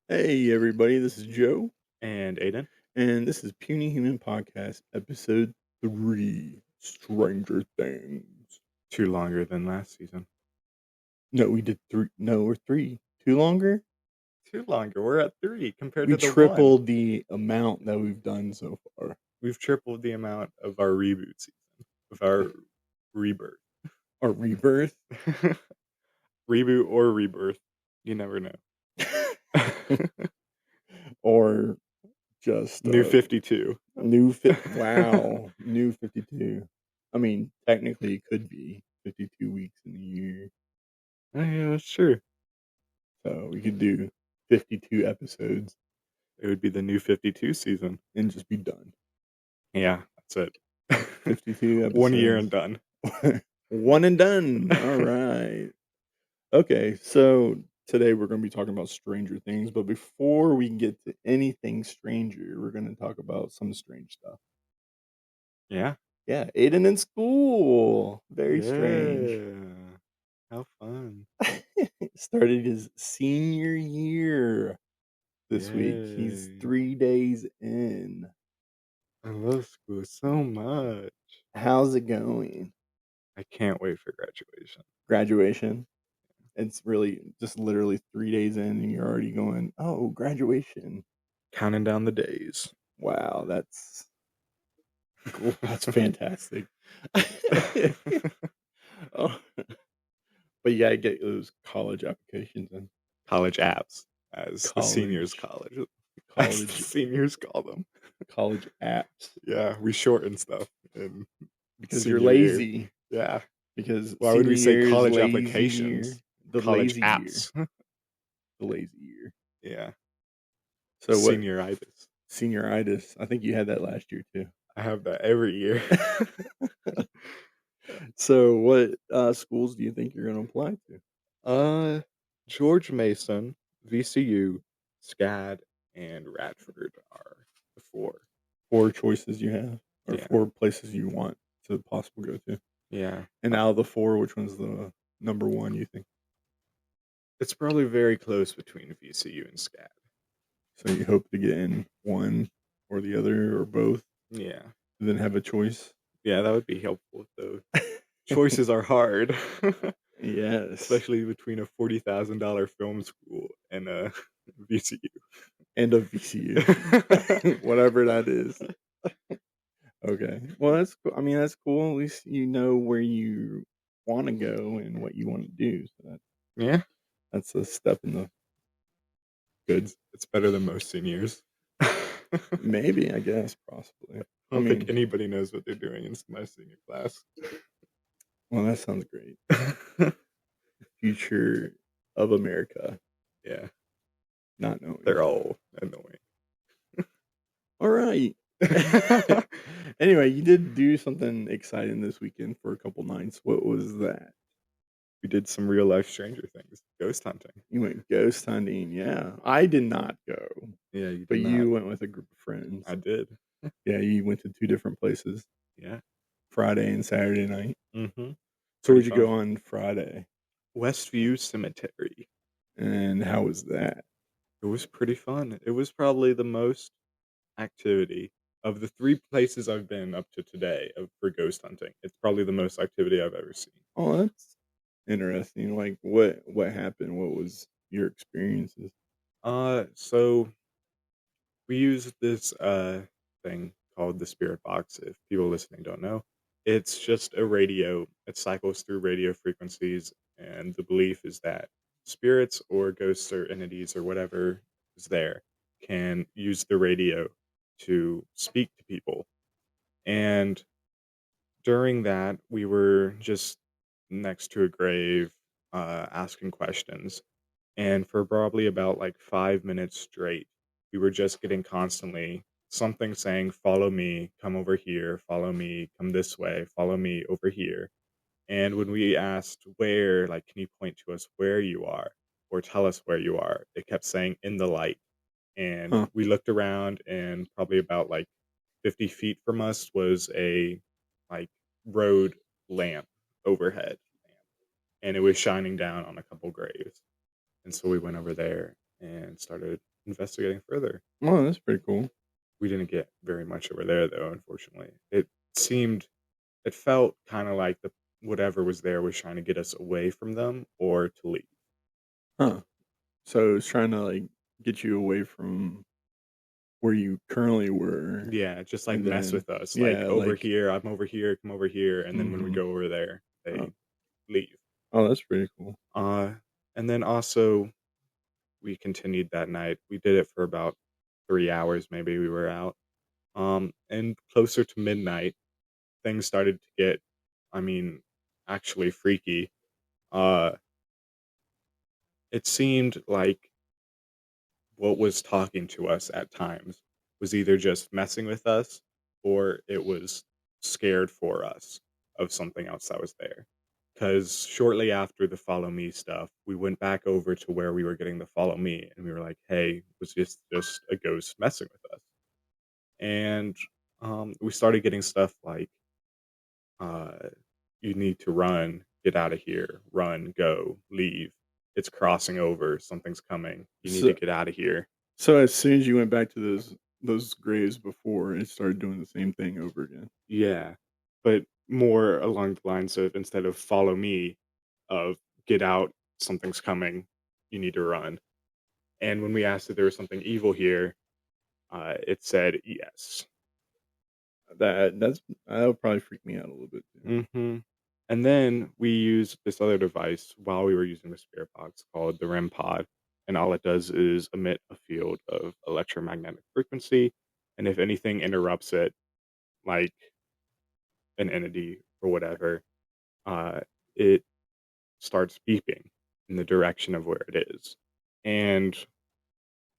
Hey, everybody, this is Joe, And Aiden? and this is Puny Human Podcast, episode 3 Stranger Things. Two longer than last season. No, we did 3. No, we're 3. Two longer? Two longer. We're at three compared We to the one. tripled the amount that we've done so far. We've tripled the amount of our reboot season, of our rebirth. Our rebirth? Reboot or rebirth. You never know. Or just New 52. Wow, new 52. I mean, technically, it could be 52 weeks in a year. Oh, yeah, that's true. So we could do 52 episodes It would be the new 52 season. and just be done. Yeah, that's it. 52 episodes. 1 year and done. One and done. All right. Okay, so today we're going to be talking about Stranger Things, but before we get to anything stranger, we're going to talk about some strange stuff. Yeah. Yeah, Aiden in school. Very strange. Yeah. How fun. Started his senior year this week. He's Yay. 3 days in. I love school so much. How's it going? I can't wait for graduation. Graduation? It's really just literally 3 days in and you're already going, "Oh, graduation." Counting down the days. Wow, that's cool. That's fantastic. Oh, but yeah, I get those college applications and College apps, as the seniors college as the college seniors call them. college apps Yeah, we shorten stuff in because you're senior year. lazy. Yeah. Because Why would senior we say year is college lazy applications? year. The College lazy year. apps. The lazy year. Yeah. So what? Senioritis. Senioritis. I think you had that last year too. I have that every year. So what schools do you think you're going to apply to? George Mason, VCU, SCAD, and Radford are the four. 4 choices you have, or Yeah. 4 places you want to possibly go to. Yeah. And out of the 4, which one's the number 1, you think? It's probably very close between VCU and SCAD. So you hope to get in one or the other or both, Yeah. and then have a choice? Yeah, that would be helpful, though. Choices are hard. Yes. Especially between a $40,000 film school and a VCU. And a VCU. Whatever that is. Okay. Well, that's cool. I mean, that's cool. At least you know where you wanna go and what you wanna do, so Yeah. that's a step in the good. It's better than most seniors. Maybe, I guess, possibly. I don't think anybody knows what they're doing in my senior class. Well, that sounds great. Future of America. Yeah. Not knowing. They're all annoying. All right. Anyway, you did do something exciting this weekend for a couple nights. What was that? We did some real life Stranger Things. Ghost hunting. You went ghost hunting, yeah. I did not go. Yeah, you did But not. you went with a group of friends. I did. Yeah, you went to 2 different places. Yeah. Friday and Saturday night. Mm-hmm. So where'd you go on Friday? Westview Cemetery. And how was that? It was pretty fun. It was probably the most activity of the 3 places I've been up to today for ghost hunting. It's probably the most activity I've ever seen. Oh, that's interesting. Like, what happened? What was your experiences? So we use this thing called the Spirit Box. If people listening don't know, it's just a radio. It cycles through radio frequencies, and the belief is that spirits or ghosts or entities or whatever is there can use the radio to speak to people. And during that, we were just next to a grave, asking questions. And for probably about like 5 minutes straight, we were just getting constantly something saying, "Follow me, come over here, follow me, come this way, follow me over here." And when we asked where, like, can you point to us where you are or tell us where you are, it kept saying in the light. And Huh. we looked around, and probably about like 50 feet from us was a like road lamp overhead lamp, and it was shining down on a couple graves. And so we went over there and started investigating further. Oh, that's pretty cool. We didn't get very much over there, though, unfortunately. Seemed it felt kinda like the whatever was there was trying to get us away from them or to leave. Huh. So it's trying to, like, get you away from where you currently were, Yeah, just, like, and mess then with us, like, yeah, "Over like here, I'm over here, come over here," and then when we mhm. go over there, Oh, they leave. oh, that's pretty cool. Uh, and then also, we continued that night. We did it for about 3 hours, maybe, we were out. And closer to midnight, things started to get, I mean, actually freaky. Uh, it seemed like what was talking to us at times was either just messing with us or it was scared for us of something else that was there. Because shortly after the follow me stuff, we went back over to where we were getting the follow me, and we were like, "Hey, was just a ghost messing with us?" And we started getting stuff like, uh, "You need to run, get out of here, run, go, leave. It's crossing over. Something's coming. You need to So get out of here." so as soon as you went back to those graves before, it started doing the same thing over again. Yeah, but more along the lines of instead of "follow me," of "get out, something's coming, you need to run." And when we asked if there was something evil here, it said yes. That would probably freak me out a little bit too. Mhm. And then we used this other device while we were using the spirit box called the REM pod, and all it does is emit a field of electromagnetic frequency, and if anything interrupts it, like an entity or whatever, uh, it starts beeping in the direction of where it is. And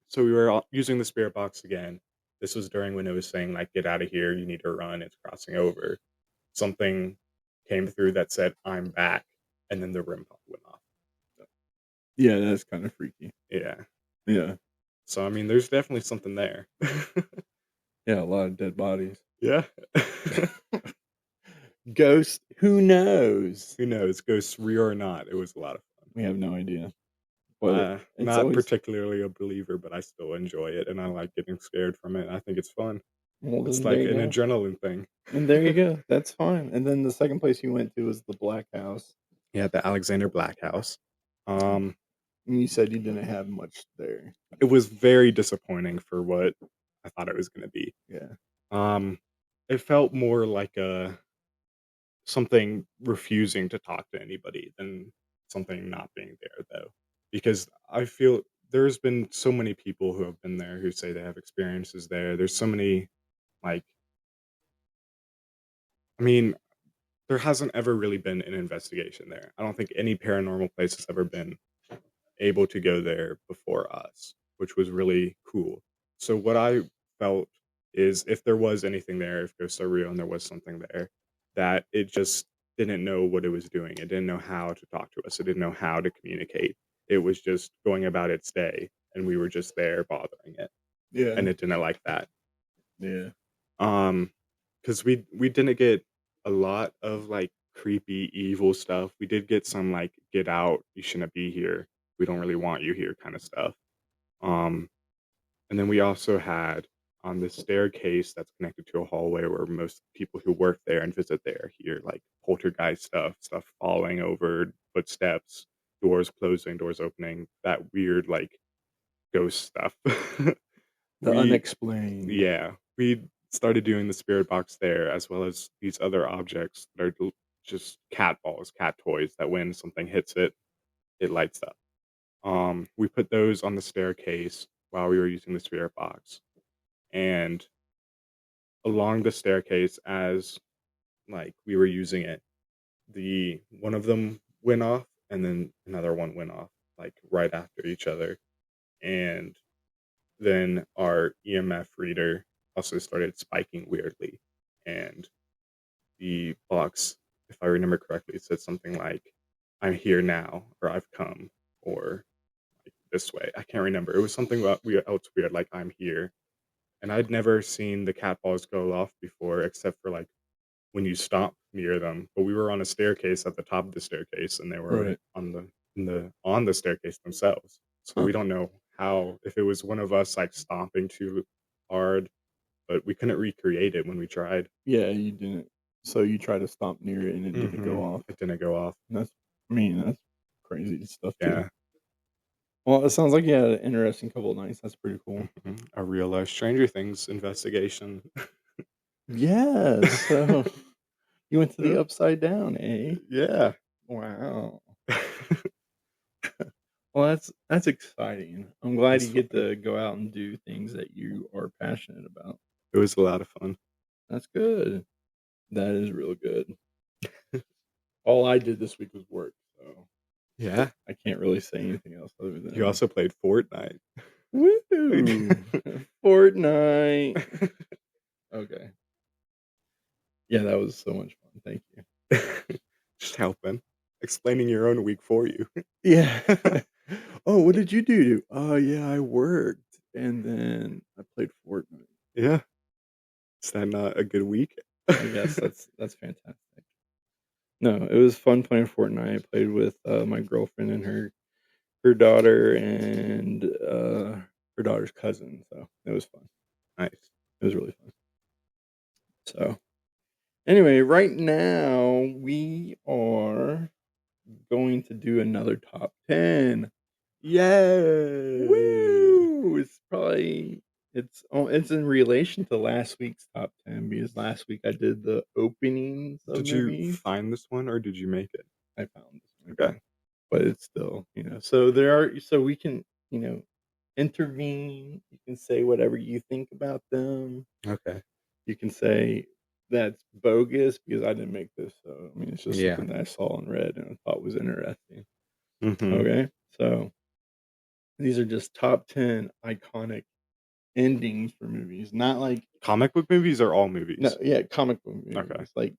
so we were using the spirit box again. This was during when it was saying like, "Get out of here! You need to run. It's crossing over." Something came through that said, "I'm back," and then the REM pod went off. Yeah, that's kinda freaky. Yeah. Yeah. So I mean, there's definitely something there. Yeah, a lot of dead bodies. Yeah. Ghost, who knows? Who knows? Ghosts real or not? It was a lot of fun. We have no idea, but it's Not always particularly a believer, but I still enjoy it, and I like getting scared from it. I think it's fun. well, It's then there like you an go. adrenaline thing. And there you go, that's fine, and then the second place you went to was the Black House, Yeah, the Alexander Black House. Um, and you said you didn't have much there. it was very disappointing for what I thought it was gonna be. Yeah. Um, it felt more like a something refusing to talk to anybody than something not being there, though, because I feel there's been so many people who have been there who say they have experiences there. There's so many, like, I mean, there hasn't ever really been an investigation there. I don't think any paranormal place has ever been able to go there before us, which was really cool. So what I felt is if there was anything there, if ghosts are real and there was something there, that it just didn't know what it was doing. It didn't know how to talk to us. It didn't know how to communicate. It was just going about its day, and we were just there bothering it, Yeah. and it didn't like that. Yeah. Um, because we didn't get a lot of like creepy evil stuff. We did get some like "get out, you shouldn't be here. We don't really want you here" kind of stuff. Um, and then we also had on this staircase that's connected to a hallway where most people who work there and visit there hear like poltergeist stuff, stuff falling over, footsteps, doors closing, doors opening, that weird like ghost stuff. The we unexplained. Yeah, we started doing the spirit box there, as well as these other objects that are just cat balls, cat toys that when something hits it, it lights up. We put those on the staircase while we were using the spirit box, and along the staircase, as like we were using it, the one of them went off, and then another one went off, like right after each other, and then our EMF reader also started spiking weirdly, and the box, if I remember correctly, said something like, "I'm here now," or "I've come," or like, "this way." I can't remember. It was something about else weird, like "I'm here." And I'd never seen the cat balls go off before, except for like when you stop near them. But we were on a staircase at the top of the staircase, and they were Right. on the staircase themselves. So Huh. we don't know how if it was one of us like stomping too hard, but we couldn't recreate it when we tried. Yeah, you didn't. So you tried to stomp near it and it didn't go off. It didn't go off. And that's crazy stuff too. Yeah. Well, it sounds like you had an interesting couple of nights. That's pretty cool. A real life Stranger Things investigation. Yeah. So you went to the Yeah. Upside Down, eh? Yeah. Wow. Well, that's exciting. I'm glad It's you get fun. to go out and do things that you are passionate about. It was a lot of fun. That's good. That is real good. All I did this week was work, so Yeah. I can't really say anything else other than You also played Fortnite. woo Fortnite. Okay. Yeah, that was so much fun. Thank you. Just helping. Explaining your own week for you. Yeah. Oh, what did you do? Oh, yeah, I worked and then I played Fortnite. Yeah. Is that not a good week? I guess that's fantastic. No, it was fun playing Fortnite. I played with my girlfriend and her daughter and her daughter's cousin. So it was fun. Nice. It was really fun. So anyway, right now we are going to do another top 10. Yay! Woo! It's in relation to last week's top 10 because last week I did the openings of Did movies. you find this one or did you make it? I found this one. Okay. But it's still, so we can, intervene. You can say whatever you think about them. Okay. You can say that's bogus because I didn't make this. So, I mean, it's just something that I saw and read and I thought was interesting. Okay. So these are just top 10 iconic endings for movies, not like comic book movies or all movies. No, yeah, comic book movies. Okay. Like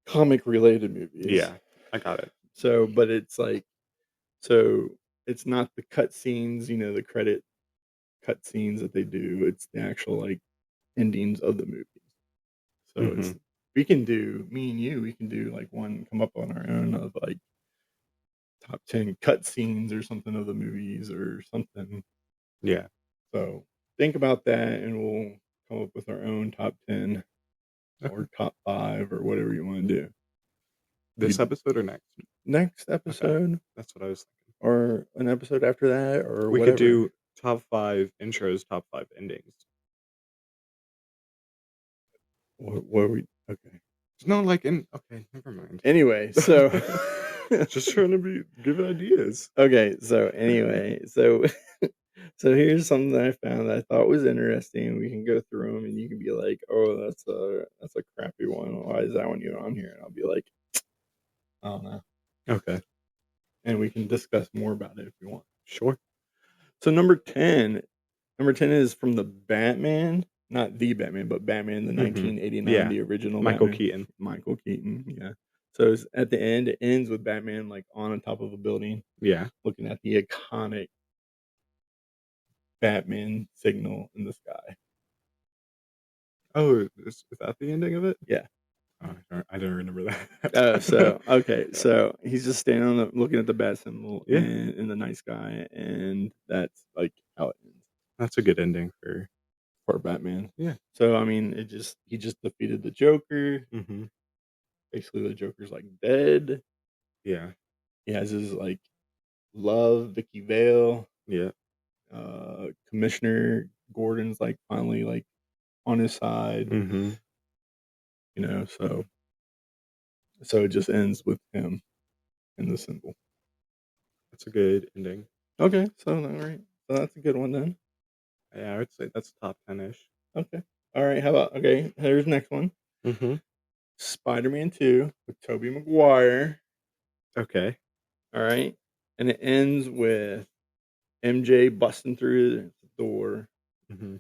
comic related movies. Yeah, I got it. So, but it's like, so it's not the cut scenes, the credit cut scenes that they do. It's the actual like endings of the movies. So it's we can do me and you. We can do like one come up on our own of like top 10 cut scenes or something of the movies or something. Yeah. So think about that, and we'll come up with our own top 10 or top 5 or whatever you want to do. This episode or next? Next episode. Okay. That's what I was thinking. Or an episode after that, or we whatever. Could do top 5 intros, top 5 endings. What are we? Okay. No, like okay, never mind. Anyway, so just trying to give ideas. Okay, so anyway, so here's something that I found that I thought was interesting. We can go through them, and you can be like, "Oh, that's a crappy one. Why is that one even on here?" And I'll be like, "I don't know." Okay. And we can discuss more about it if you want. Sure. So number 10 is from the Batman. Not the Batman, but Batman, the 1989, the original Michael Batman. Keaton. Michael Keaton, yeah. So it's at the end, it ends with Batman like on top of a building. Yeah. Looking at the iconic Batman signal in the sky. Oh, is that the ending of it? Yeah. Oh, I don't remember that. So he's just standing looking at the bat symbol in the night sky, and that's like how it ends. That's a good ending for Batman. Yeah. So I mean, he just defeated the Joker. Mm-hmm. Basically, the Joker's like dead. Yeah. He has his like love, Vicky Vale. Yeah. Commissioner Gordon's like finally like on his side. Mm-hmm. So it just ends with him and the symbol. That's a good ending. Okay, so all right, so that's a good one then. Yeah, I would say that's top 10-ish. Okay, all right. How about here's the next one. Mm-hmm. Spider-Man 2 with Tobey Maguire. Okay. All right, and it ends with MJ busting through the door. Mm-hmm.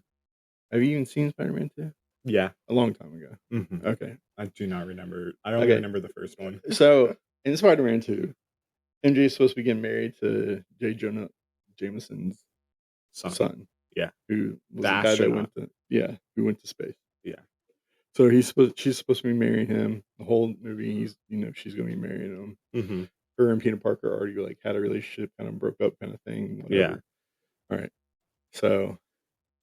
Have you even seen Spider-Man 2? Yeah, a long time ago. Mm-hmm. Okay, I do not remember. I only remember the first one. So in Spider-Man 2, MJ is supposed to be getting married to J. Jonah Jameson's son. Yeah, who was the guy that went to space. Yeah. So she's supposed to be marrying him. The whole movie, she's going to be marrying him. Mm-hmm. Her and Peter Parker already like had a relationship, kind of broke up, kind of thing. Whatever. All right. So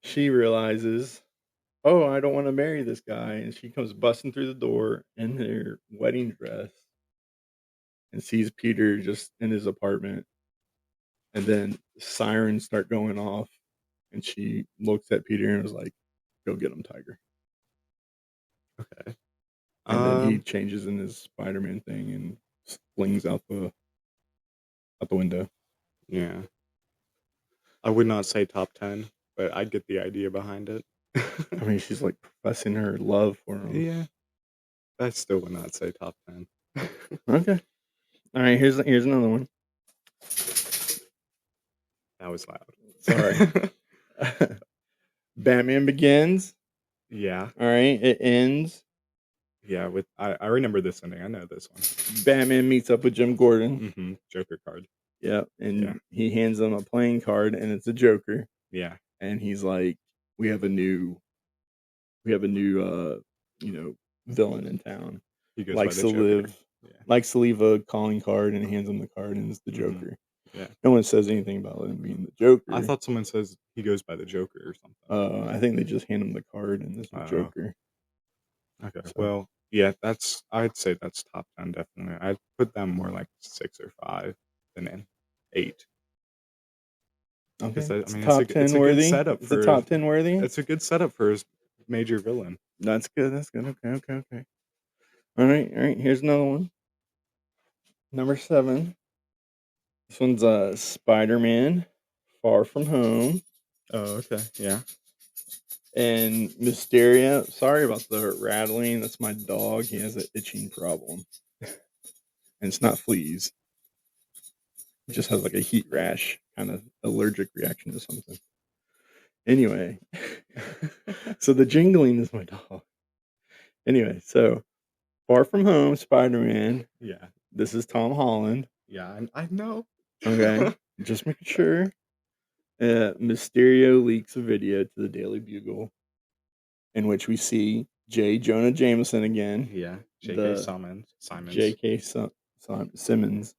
she realizes, oh, I don't want to marry this guy. And she comes busting through the door in her wedding dress and sees Peter just in his apartment. And then sirens start going off. And she looks at Peter and was like, go get him, Tiger. Okay. And then he changes in his Spider-Man thing and flings out the window. Yeah. I would not say top 10, but I'd get the idea behind it. I mean, she's like professing her love for him. Yeah. I still would not say top 10. Okay. All right, here's another one. That was loud. Sorry. Batman Begins. Yeah. All right, it ends. Yeah, I remember this ending. I know this one. Batman meets up with Jim Gordon. Joker card. Yeah, and he hands them a playing card, and it's a Joker. Yeah. And he's like, we have a new villain in town. He goes likes by the to Joker. live likes to leave a calling card, and hands him the card, and it's the Joker. Yeah. No one says anything about him being the Joker. I thought someone says he goes by the Joker or something. I think they just hand him the card, and it's the Joker. Okay. So. Well, yeah, I'd say that's top 10 definitely. I'd put them more like 6 or 5 than in 8. Okay. I mean, top 10 worthy. Setup for top 10 worthy. It's a good setup for his major villain. That's good. Okay. All right. Here's another one. Number 7. This one's Spider-Man: Far From Home. Oh, okay. Yeah. And Mysterio. Sorry about the rattling. That's my dog. He has an itching problem, and it's not fleas. He just has like a heat rash, kind of allergic reaction to something. Anyway, so the jingling is my dog. Anyway, so Far From Home, Spider-Man. Yeah. This is Tom Holland. Yeah, I know. Okay, just making sure. Mysterio leaks a video to the Daily Bugle, in which we see J. Jonah Jameson again. Yeah, J.K. Simmons. J.K. Simmons. Simmons.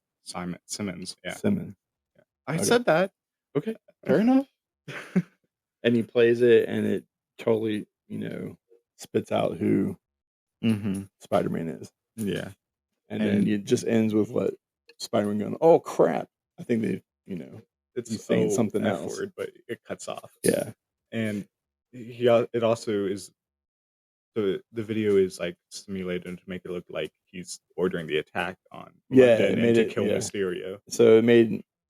Yeah. Simmons. Yeah. I said that. Okay, fair enough. And he plays it, and it totally, spits out who Spider-Man is. Yeah. And then it just ends with what Spider-Man going, oh crap. I think they, it's saying something else. Word, but it cuts off. Yeah. And it also is the video is like simulated to make it look like he's ordering the attack on London and to kill Mysterio. So it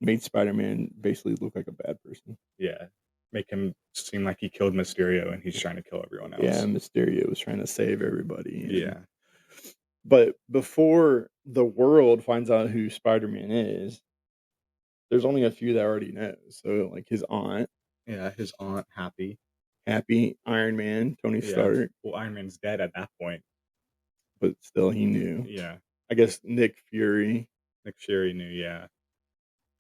made Spider-Man basically look like a bad person. Yeah. Make him seem like he killed Mysterio and he's trying to kill everyone else. Yeah, Mysterio was trying to save everybody. Yeah. But before the world finds out who Spider-Man is, there's only a few that already know. So, like his aunt. Yeah, his aunt, Happy, Iron Man, Tony Stark. Well, Iron Man's dead at that point. But still, he knew. Yeah. I guess Nick Fury knew, yeah.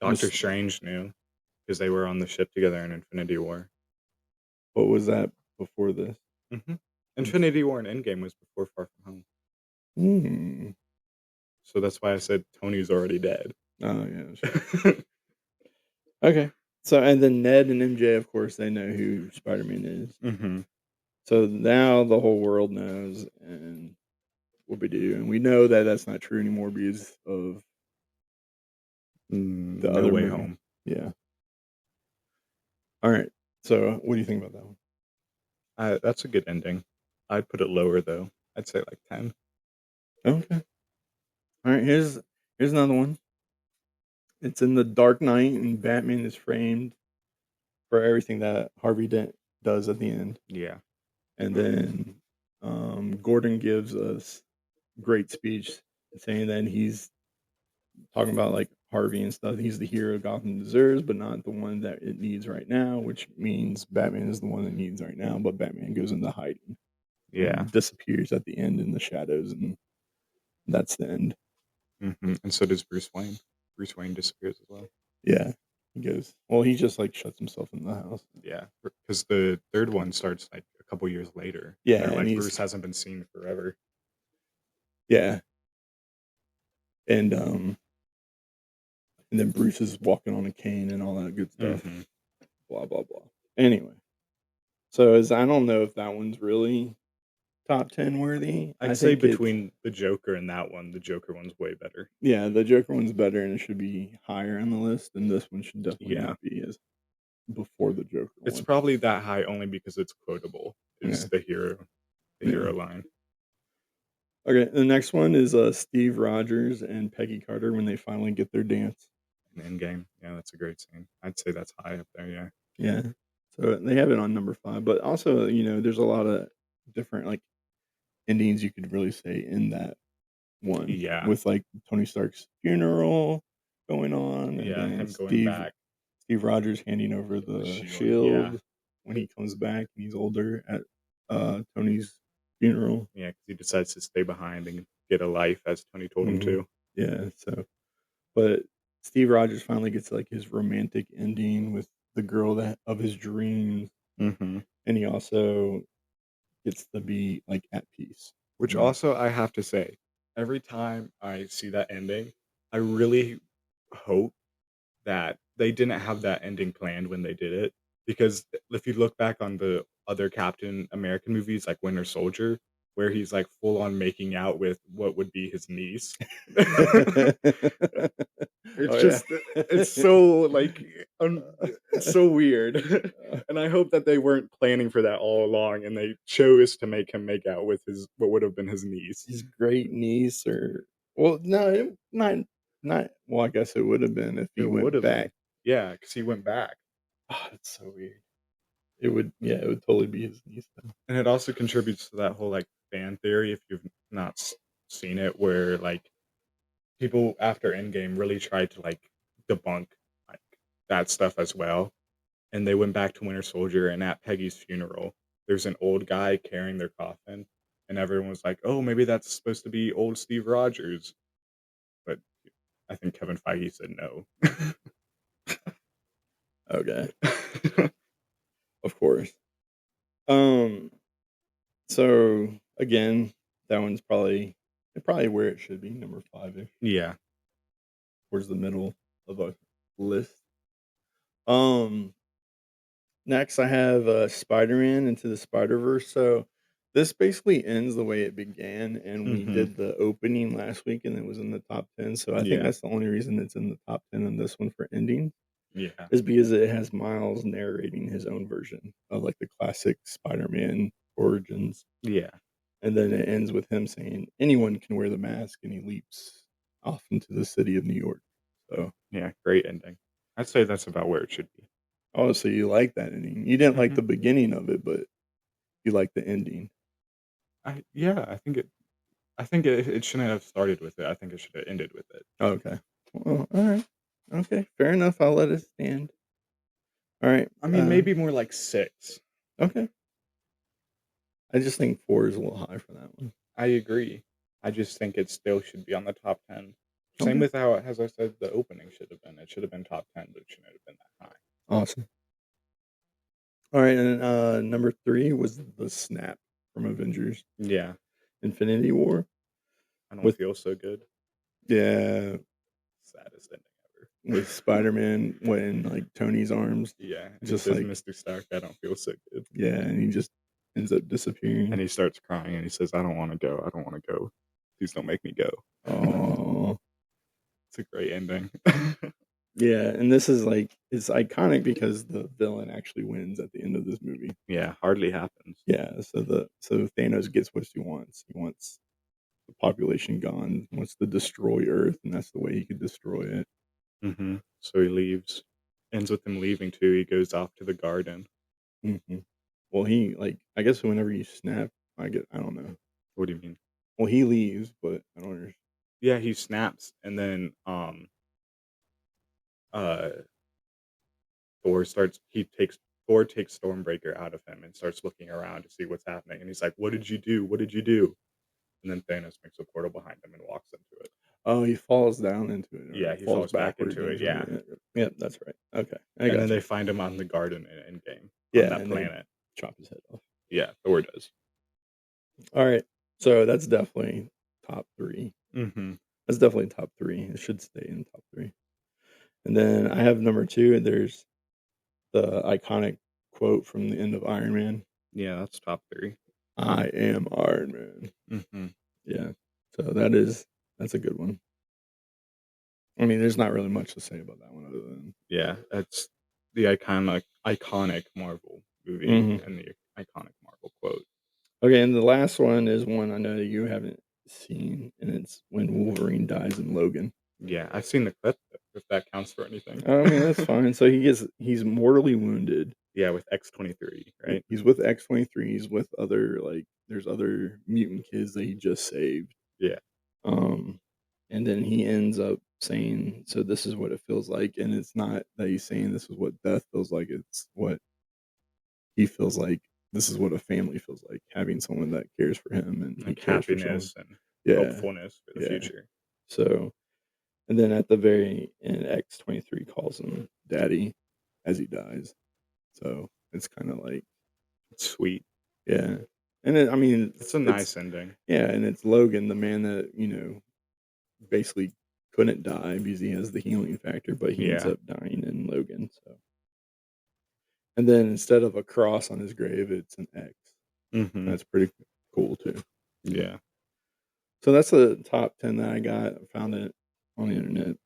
Doctor Strange knew, because they were on the ship together in Infinity War. What was that before this? Infinity War and Endgame was before Far From Home. So that's why I said Tony's already dead. Oh, yeah. Sure. Okay. So, and then Ned and MJ, of course, they know who Spider-Man is. So now the whole world knows, and what we do. And we know that that's not true anymore because of the other Way movie. Home. Yeah. All right. So what do you think about that one? That's a good ending. I'd put it lower, though. I'd say like 10. Okay. All right. Here's another one. It's in the Dark Knight, and Batman is framed for everything that Harvey Dent does at the end. Yeah. And then Gordon gives us a great speech saying that he's talking about like Harvey and stuff. He's the hero Gotham deserves, but not the one that it needs right now, which means Batman is the one it needs right now, but Batman goes into hiding. Yeah. Disappears at the end in the shadows, and that's the end. And so does Bruce Wayne. Bruce Wayne disappears as well. Yeah. He goes, well, he just like shuts himself in the house. Yeah. Because the third one starts like a couple years later. Yeah. Like Bruce hasn't been seen forever. Yeah. And then Bruce is walking on a cane and all that good stuff. blah blah blah. Anyway, so I don't know if that one's really top 10 worthy. I I'd say think it's between the Joker and that one, the Joker one's way better. yeah, the Joker one's better and it should be higher on the list, and this one should definitely Yeah. not be as before the Joker It's one. probably that high only because it's quotable. Is Yeah. the hero line. Okay, the next one is Steve Rogers and Peggy Carter when they finally get their dance. In Endgame. Yeah, that's a great scene. I'd say that's high up there, yeah. Yeah. So they have it on number 5, but also, there's a lot of different like endings you could really say in that one. Yeah. With like Tony Stark's funeral going on, and Yeah, then him going back. Steve Rogers handing over the shield when he comes back and he's older at Tony's funeral. Yeah, because he decides to stay behind and get a life as Tony told him to. Yeah, so but Steve Rogers finally gets like his romantic ending with the girl of his dreams, and he also gets to be like at peace. Which also I have to say, every time I see that ending, I really hope that they didn't have that ending planned when they did it. Because if you look back on the other Captain American movies, like Winter Soldier, where he's like full on making out with what would be his niece. It's so like, it's so weird. And I hope that they weren't planning for that all along and they chose to make him make out with what would have been his niece. His great niece, or well, no, not. Well, I guess it would have been if he went back. Yeah, because he went back. Oh, that's so weird. It would totally be his niece then. And it also contributes to that whole like fan theory, if you've not seen it, where like people after Endgame really tried to like debunk like that stuff as well. And they went back to Winter Soldier, and at Peggy's funeral, there's an old guy carrying their coffin, and everyone was like, "Oh, maybe that's supposed to be old Steve Rogers." But I think Kevin Feige said no. Okay. Of course. So again, that one's probably where it should be, number 5-ish. Yeah. Towards the middle of a list. Next I have Spider-Man Into the Spider-Verse. So this basically ends the way it began, and we did the opening last week, and it was in the top 10. So I think that's the only reason it's in the top 10 on this one for ending. Yeah. Is because it has Miles narrating his own version of like the classic Spider-Man origins. Yeah. And then it ends with him saying anyone can wear the mask, and he leaps off into the city of New York. So yeah, great ending. I'd say that's about where it should be. Oh, so you like that ending. You didn't like the beginning of it, but you like the ending. I think it shouldn't have started with it. I think it should have ended with it. Okay. Well, all right. Okay, fair enough. I'll let it stand. All right. I mean, maybe more like 6. Okay. I just think 4 is a little high for that one. I agree. I just think it still should be on the top 10. Same with how, as I said, the opening should have been. It should have been top 10, but it shouldn't have been that high. Awesome. All right, and number 3 was the snap from Avengers. Yeah. Infinity War. I don't feel so good. Yeah. Saddest ending ever. With Spider-Man in like Tony's arms. Yeah. Just says, like Mr. Stark, I don't feel so good. Yeah, and he just ends up disappearing. And he starts crying and he says, I don't want to go. I don't want to go. Please don't make me go. Oh. It's a great ending. Yeah, and this is like, it's iconic because the villain actually wins at the end of this movie. Yeah, hardly happens. Yeah, so Thanos gets what he wants. He wants the population gone, he wants to destroy Earth, and that's the way he could destroy it. So he leaves. Ends with him leaving too. He goes off to the garden. Well, he I guess whenever you snap, I don't know. What do you mean? Well, he leaves, but I don't understand. Yeah, he snaps, and then Thor takes Stormbreaker out of him and starts looking around to see what's happening. And he's like, "What did you do? What did you do?" And then Thanos makes a portal behind him and walks into it. Oh, he falls down into it. Yeah, he falls back into it. Yeah. Yep, that's right. Okay. And then they find him on the garden in Endgame. Yeah, on that planet. Chop his head off. Yeah, Thor does. All right. So that's definitely top 3. That's definitely top 3. It should stay in top 3. And then I have number 2, and there's the iconic quote from the end of Iron Man. Yeah, that's top 3. I am Iron Man. Mm-hmm. Yeah. So that's a good one. I mean, there's not really much to say about that one other than Yeah, that's the iconic Marvel movie Mhm. and the iconic Marvel quote. Okay, and the last one is one I know that you haven't seen, and it's when Wolverine dies in Logan. Yeah, I've seen the clip, if that counts for anything. I mean, that's fine. So he's mortally wounded. Yeah, with X-23, right? He's with X-23. He's with other there's other mutant kids that he just saved. Yeah. And then he ends up saying, "So this is what it feels like," and it's not that he's saying this is what death feels like. It's what he feels like. This is what a family feels like, having someone that cares for him and he Like cares for someone. happiness and Yeah, hopefulness for the yeah. future. So, and then at the very end, X-23 calls him daddy as he dies. So it's kind of like, It's sweet. yeah. And I mean, It's a nice ending. Yeah, and it's Logan, the man that, basically couldn't die because he has the healing factor, but he ends Yeah. up dying in Logan. So, and then instead of a cross on his grave, it's an X. Mm-hmm. That's pretty cool too. Yeah. So that's the top 10 that I got. I found it on the internet.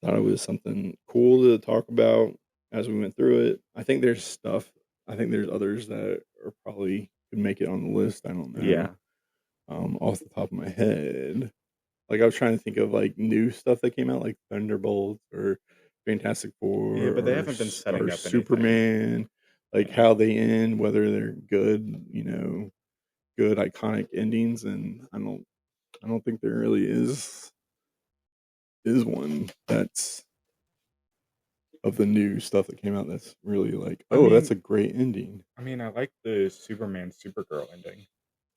Thought it was something cool to talk about as we went through it. I think there's others that are probably could make it on the list. I don't know. Yeah. Off the top of my head. Like, I was trying to think of, new stuff that came out, like Thunderbolts or Fantastic Four. Yeah, but they haven't been setting or up Superman. Like, how they end, whether they're good, good iconic endings, and I don't think there really is one that's of the new stuff that came out that's really that's a great ending. I mean, I like the Superman Supergirl ending.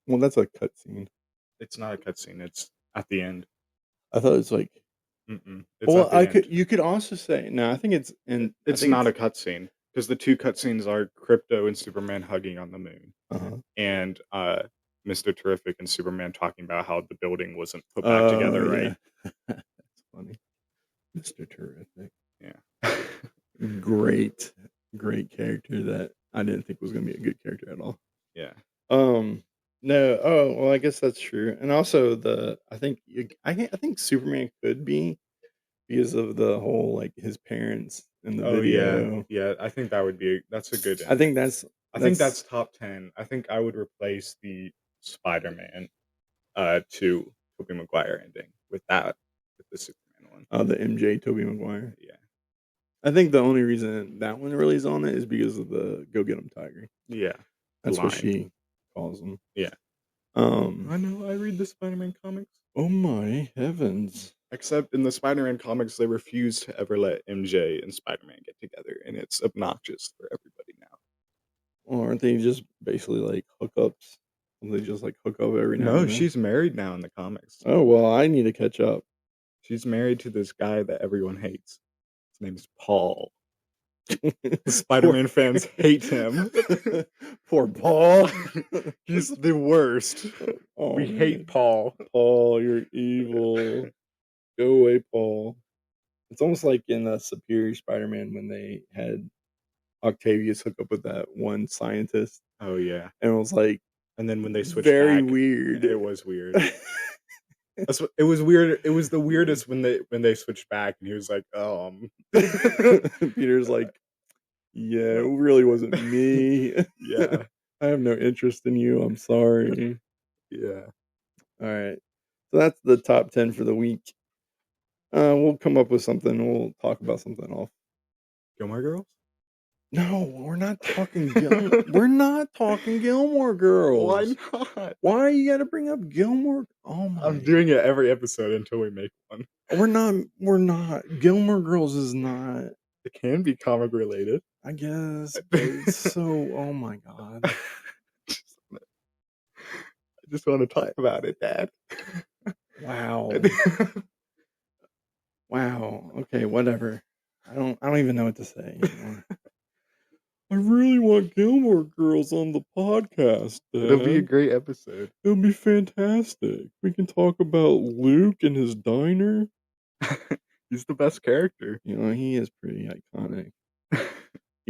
Well, that's a cutscene. It's not a cutscene. It's at the end. I thought it's like. Mm-mm. Well, you could also say no. I think it's It's not a cutscene because the two cutscenes are Krypto and Superman hugging on the moon, and Mr. Terrific and Superman talking about how the building wasn't put back together, right? That's funny, Mr. Terrific. Yeah, great character that I didn't think was going to be a good character at all. Yeah. No. Oh, well, I guess that's true. And also I think Superman could be because of the whole his parents in the video. Yeah. I think that's a good. I think that's top 10. I think I would replace the Spider-Man to Tobey Maguire ending with the Superman one. Oh, the MJ Tobey Maguire. Yeah. I think the only reason that one really is on it is because of the "Go Get 'em, Tiger." Yeah, that's what she calls him. Yeah. I know. I read the Spider-Man comics. Oh my heavens! Except in the Spider-Man comics, they refuse to ever let MJ and Spider-Man get together, and it's obnoxious for everybody now. Well, aren't they just basically hookups? They just hook up every now and then? No, she's married now in the comics. Oh well, I need to catch up. She's married to this guy that everyone hates. His name is Paul. Spider-Man fans hate him. Poor Paul. He's the worst. Oh, we hate Paul. Paul, you're evil. Go away, Paul. It's almost like in Superior Spider-Man when they had Octavius hook up with that one scientist. Oh yeah, and it was and then when they switched very back, weird. It was weird. It was weird. It was the weirdest when they switched back, and he was like, Peter's like, yeah, it really wasn't me. Yeah, I have no interest in you. I'm sorry. Yeah. All right. So that's the top 10 for the week. We'll come up with something. We'll talk about something off. Gilmore Girls? No, we're not talking. We're not talking Gilmore Girls. Why not? Why you got to bring up Gilmore? Oh my! I'm doing it every episode until we make one. We're not. Gilmore Girls is not. It can be comic related, I guess. But it's so. Oh my god! I just want to talk about it, Dad. Wow. Wow. Okay. Whatever. I don't even know what to say anymore. I really want Gilmore Girls on the podcast, Dad. It'll be a great episode. It'll be fantastic. We can talk about Luke and his diner. He's the best character. He is pretty iconic.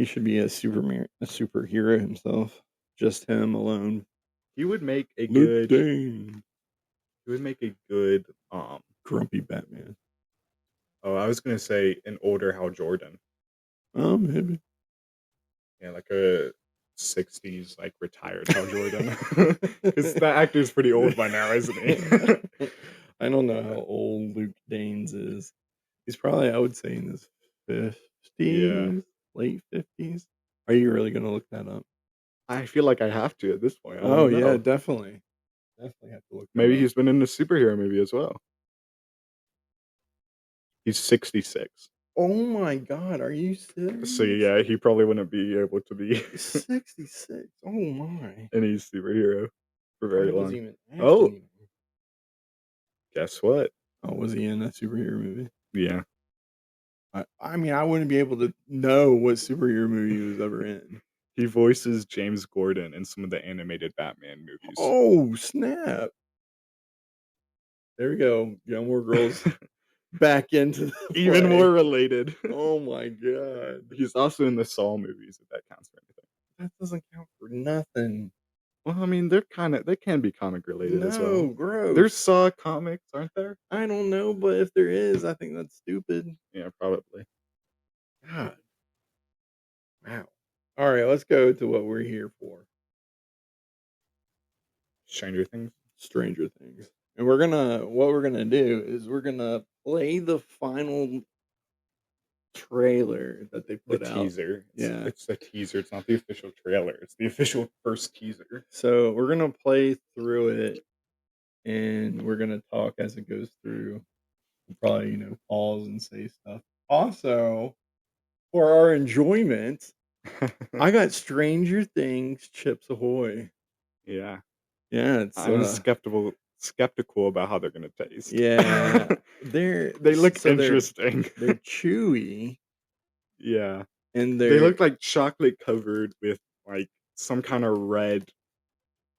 He should be a superhero himself. Just him alone. He would make a Luke good. Dane. He would make a good. Grumpy Batman. Oh, I was gonna say an older Hal Jordan. Maybe. Yeah, like a 60s like retired Hal Jordan. Because that actor's pretty old by now, isn't he? I don't know how old Luke Danes is. He's probably, I would say, in his 50s, Yeah. late 50s. Are you really gonna look that up? I feel like I have to at this point. I Oh wanna yeah, know. definitely. Definitely have to look that Maybe up. he's been in a superhero movie as well. He's 66. Oh my god, are you serious? So yeah, he probably wouldn't be able to be 66. Oh my. any superhero for very I wasn't long. even acting Oh, anymore. guess what? Oh, was he in a superhero movie? Yeah. I mean, I wouldn't be able to know what superhero movie he was ever in. He voices James Gordon in some of the animated Batman movies. Oh, snap. There we go. Gilmore Girls back into the Even play. more related. Oh my god. He's also in the Saw movies, if that counts for anything. That doesn't count for nothing. Well, I mean, they can be comic related as well. No, gross. There's Saw comics, aren't there? I don't know, but if there is, I think that's stupid. Yeah, probably. God. Wow. All right, let's go to what we're here for. Stranger Things. Stranger Things. And what we're gonna do is we're gonna play the final trailer that they The put out. teaser. Yeah. It's a teaser. It's not the official trailer. It's the official first teaser. So we're gonna play through it and we're gonna talk as it goes through. We'll probably, pause and say stuff. Also, for our enjoyment, I got Stranger Things Chips Ahoy. Yeah. Yeah, it's I'm skeptical about how they're gonna taste. yeah. They look interesting. They're chewy Yeah. and They they're look like chocolate covered with like some kind of red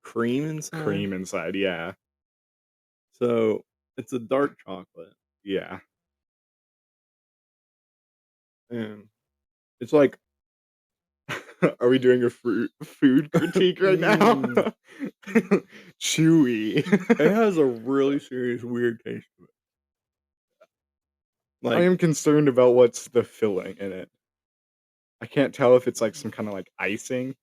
cream inside. cream inside. Yeah. So it's a dark chocolate. Yeah. And it's like Are we doing a food critique right now? Chewy. it has a really serious weird taste to it. I am concerned about what's the filling in it. I can't tell if it's like some kind of like icing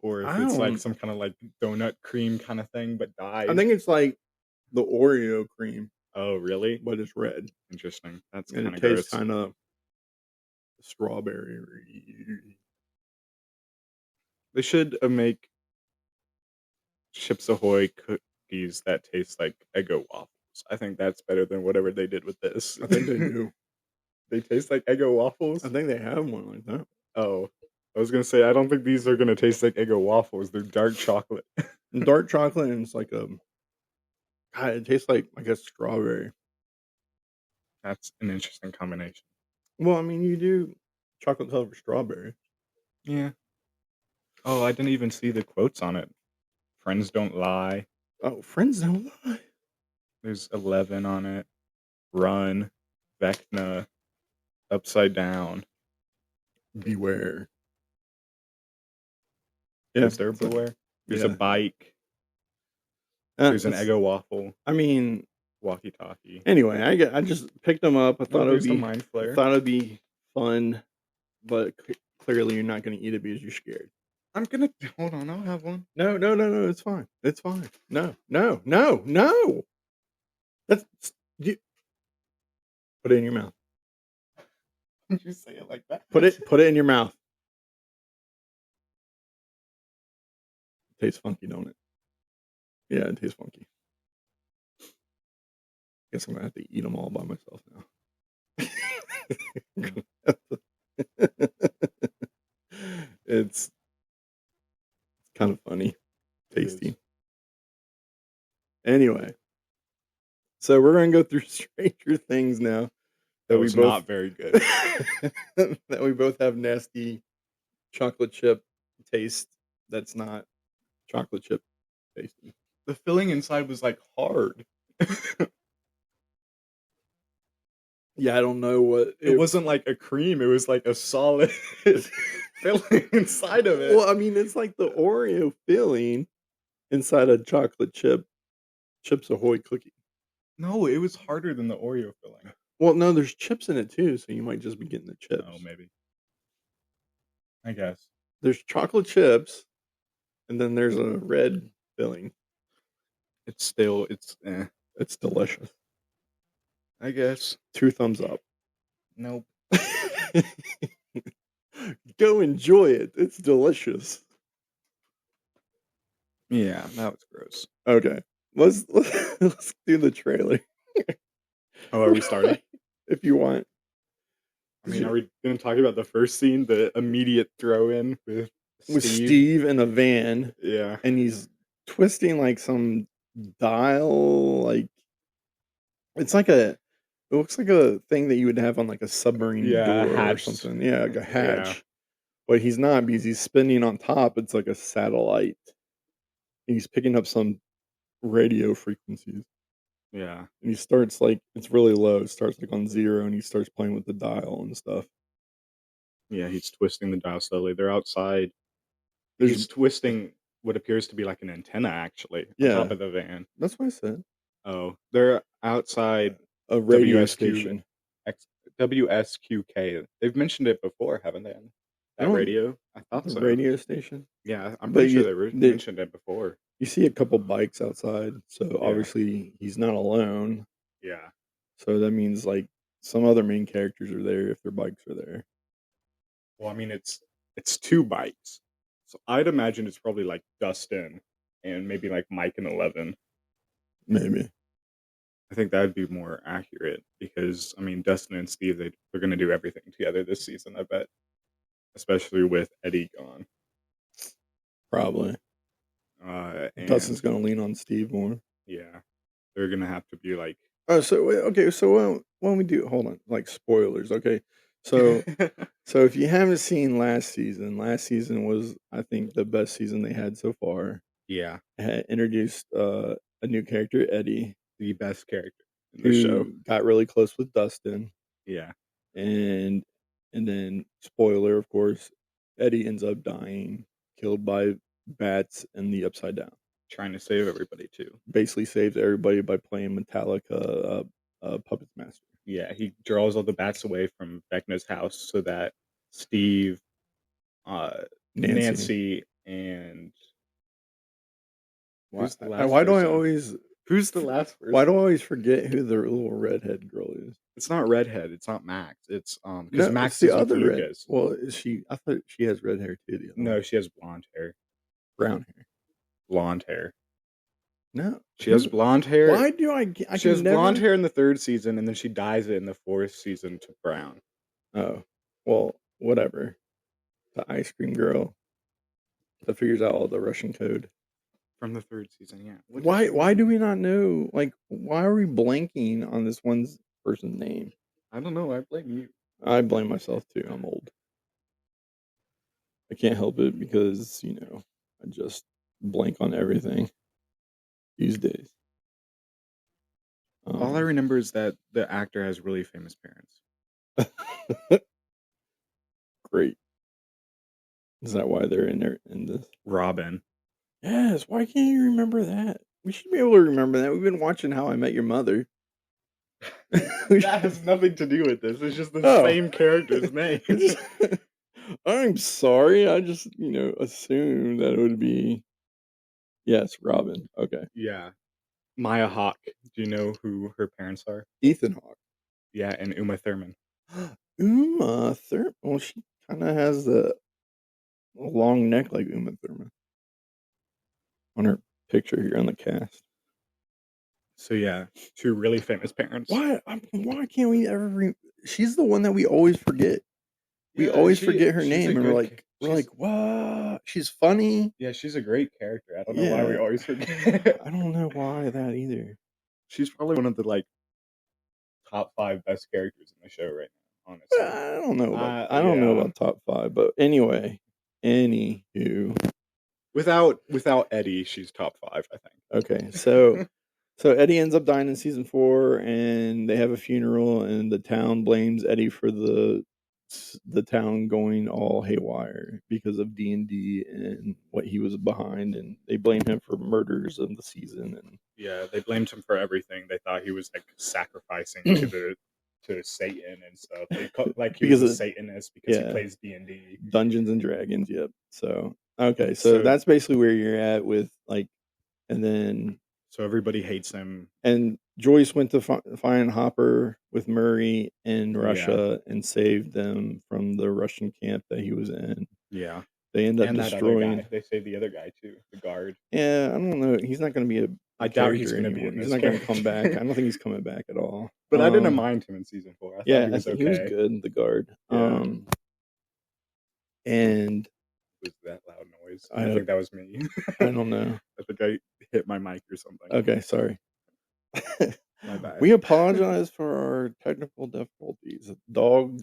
or if it's like some kind of like donut cream kind of thing, but dyed. I think it's like the Oreo cream. Oh, really? But it's red. Interesting. That's and kind it of tastes gross. kind of strawberry. They should make Chips Ahoy cookies that taste like Eggo waffles. I think that's better than whatever they did with this. I think they do. They taste like Eggo waffles? I think they have one like that. Oh. I was going to say, I don't think these are going to taste like Eggo waffles. They're dark chocolate. Dark chocolate, and it's like God, it tastes like, I guess, strawberry. That's an interesting combination. Well, I mean, you do chocolate covered strawberry. Yeah. Oh, I didn't even see the quotes on it. Friends don't lie. Oh, friends don't lie. There's 11 on it. Run. Vecna. Upside down. Beware. Yeah. Is there beware? There's a bike. There's an Eggo waffle. I mean, walkie-talkie. Anyway, I just picked them up. I thought there's the mind flare. I thought it'd be fun, but clearly you're not going to eat it because you're scared. I'm gonna hold on. I'll have one. No. It's fine. It's fine. No. That's you. Put it in your mouth. Why did you say it like that? Put it in your mouth. It tastes funky, don't it? Yeah, it tastes funky. Guess I'm gonna have to eat them all by myself now. It's kind of funny, tasty. Anyway, so we're gonna go through Stranger Things now. That was not very good. That we both have nasty chocolate chip taste. That's not chocolate chip tasty. The filling inside was like hard. Yeah, I don't know what It wasn't like a cream, it was like a solid filling inside of it. Well, I mean, it's like the Oreo filling inside a chocolate Chips Ahoy cookie. No, it was harder than the Oreo filling. Well, no, there's chips in it too, so you might just be getting the chips. Oh, maybe. I guess. There's chocolate chips, and then there's a red filling. It's still It's delicious. I guess. 2 thumbs up. Nope. Go enjoy it. It's delicious. Yeah, that was gross. Okay. Let's do the trailer. Oh, are we starting? If you want. I mean, are we going to talk about the first scene, the immediate throw in with Steve in a van, Yeah. and he's twisting like some dial, like it looks like a thing that you would have on like a submarine Yeah, a door or hatch. something. Yeah, like a hatch. Yeah. But he's not, because he's spinning on top. It's like a satellite. He's picking up some radio frequencies. Yeah. And he starts like, it's really low. It starts like on 0, and he starts playing with the dial and stuff. Yeah, he's twisting the dial slowly. They're outside. There's He's twisting what appears to be like an antenna, actually, on Yeah. top of the van. That's what I said. Oh, they're outside A radio WSQ station. WSQK. They've mentioned it before, haven't they? That don't- radio? I thought The so. radio station. Yeah, I'm But pretty sure you- they mentioned it before. You see a couple bikes outside, so obviously he's not alone. Yeah. So that means like some other main characters are there if their bikes are there. Well, I mean, it's 2 bikes. So I'd imagine it's probably like Dustin and maybe like Mike and 11. Maybe. I think that would be more accurate because, I mean, Dustin and Steve, they're going to do everything together this season, I bet. Especially with Eddie gone. Probably. And Dustin's going to lean on Steve more. Yeah. They're going to have to be like... Oh, so, okay, so when we do, hold on, like spoilers, okay? So if you haven't seen last season was, I think, the best season they had so far. Yeah. It had introduced a new character, Eddie. The best character in the show. Got really close with Dustin. Yeah. And then, spoiler, of course, Eddie ends up dying, killed by bats in the Upside Down. Trying to save everybody, too. Basically saves everybody by playing Metallica Puppets Master. Yeah, he draws all the bats away from Vecna's house so that Steve, Nancy and... Who's the last Why do I person? always... Who's the last person? Why do I always forget who the little redhead girl is? It's not Redhead. It's not Max. It's because No, Max it's the is other red. Lucas. Well, is she? I thought she has red hair too. The other No, one. she has blonde hair. Brown hair. Blonde hair. No, She has blonde hair. Why do I She has blonde hair in the 3rd season, and then she dyes it in the 4th season to brown. Oh, well, whatever. The ice cream girl that figures out all the Russian code. From the 3rd season, yeah. Why do we not know? Like, why are we blanking on this one person's name? I don't know. I blame you. I blame myself too. I'm old. I can't help it because, I just blank on everything these days. All I remember is that the actor has really famous parents. Great. Is that why they're in there in this? Robin. Yes. Why can't you remember that? We should be able to remember that. We've been watching How I Met Your Mother. That has nothing to do with this. It's just the same character's name. I'm sorry. I just, assumed that it would be. Yes, Robin. Okay. Yeah. Maya Hawke. Do you know who her parents are? Ethan Hawke. Yeah, and Uma Thurman. Uma Thurman. Well, she kind of has a long neck like Uma Thurman on her picture here on the cast. So yeah, 2 really famous parents. Why can't we ever? She's the one that we always forget. We always forget her name, and we're like, what? She's funny. Yeah, she's a great character. I don't know why we always forget. I don't know why that either. She's probably one of the top 5 best characters in the show right now. Honestly, I don't know. I don't know about top 5, but anyway, anywho, without Eddie, she's top 5. I think. Okay, so So Eddie ends up dying in season 4, and they have a funeral, and the town blames Eddie for the town going all haywire because of D&D and what he was behind, and they blame him for murders of the season. And Yeah, they blamed him for everything. They thought he was like sacrificing to Satan and stuff. Like he was a Satanist because he plays D&D. Dungeons and Dragons. Yep. So okay, so that's basically where you're at with like, and then so everybody hates him. And Joyce went to find Hopper with Murray in Russia and saved them from the Russian camp that he was in. Yeah. They end up destroying. They saved the other guy too, the guard. Yeah, I don't know. He's not going to be a. I doubt he's going to be. He's not going to come back. I don't think he's coming back at all. But I didn't mind him in season 4. I thought he was okay. He was good. The guard. Yeah. And was that loud noise? I think that was me. I don't know. I think I hit my mic or something. Okay, sorry. My bad. We apologize for our technical difficulties. Dog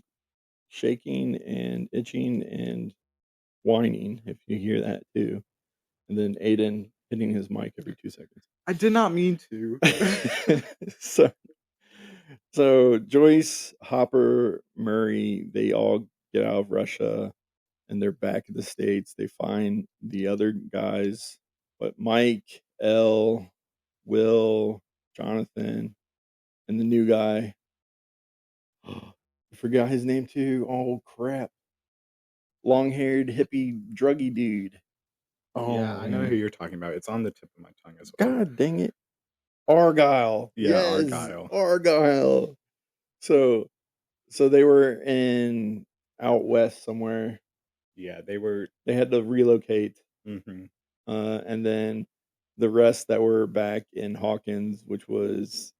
shaking and itching and whining, if you hear that too. And then Aiden hitting his mic every 2 seconds. I did not mean to. So Joyce, Hopper, Murray, they all get out of Russia and they're back in the States. They find the other guys, but Mike, Elle, Will, Jonathan, and the new guy. I forgot his name too. Oh crap. Long-haired hippie druggy dude. Oh yeah, I know who you're talking about. It's on the tip of my tongue as well. God dang it. Argyle. Yeah, yes, Argyle. So they were out west somewhere. Yeah, they had to relocate. Mm-hmm. And then the rest that were back in Hawkins, which was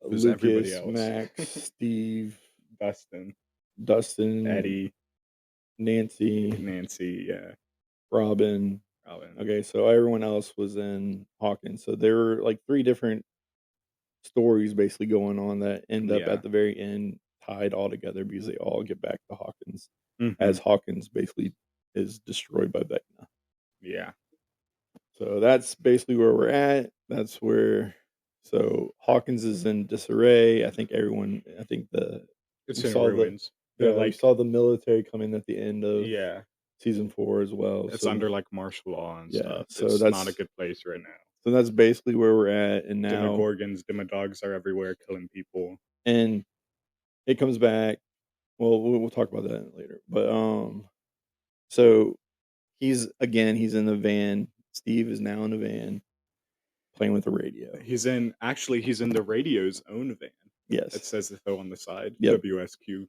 Lucas, Max, Steve, Dustin, Eddie, Nancy, yeah, Robin. Okay, so everyone else was in Hawkins. So there were like 3 different stories basically going on that end up at the very end tied all together because they all get back to Hawkins as Hawkins basically is destroyed by Vecna. Yeah. So that's basically where we're at. That's where. So Hawkins is in disarray. I think it's in ruins. We saw the military come in at the end of season 4 as well. It's under like martial law and stuff. So it's not a good place right now. So that's basically where we're at. And now Demogorgons, Demodogs are everywhere killing people. And it comes back. Well, we'll talk about that later. But so he's in the van. Steve is now in the van playing with the radio. He's in the radio's own van. Yes. It says the O on the side. Yep. WSQ.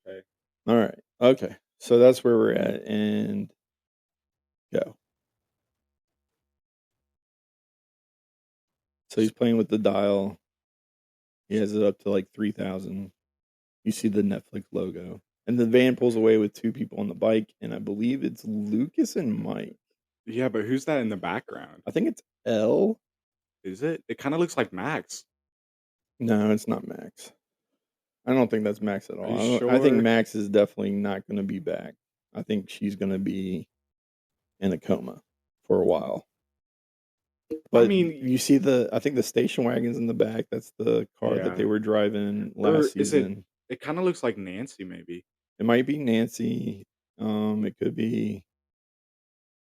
Okay. All right. Okay. So that's where we're at. And go. So he's playing with the dial. He has it up to like 3,000. You see the Netflix logo. And the van pulls away with 2 people on the bike. And I believe it's Lucas and Mike. Yeah, but who's that in the background? I think it's Elle. Is it? It kind of looks like Max. No, it's not Max. I don't think that's Max at all. Sure? I think Max is definitely not going to be back. I think she's going to be in a coma for a while. But I mean, you see I think the station wagon's in the back. That's the car that they were driving last season. It kind of looks like Nancy, maybe. It might be Nancy. It could be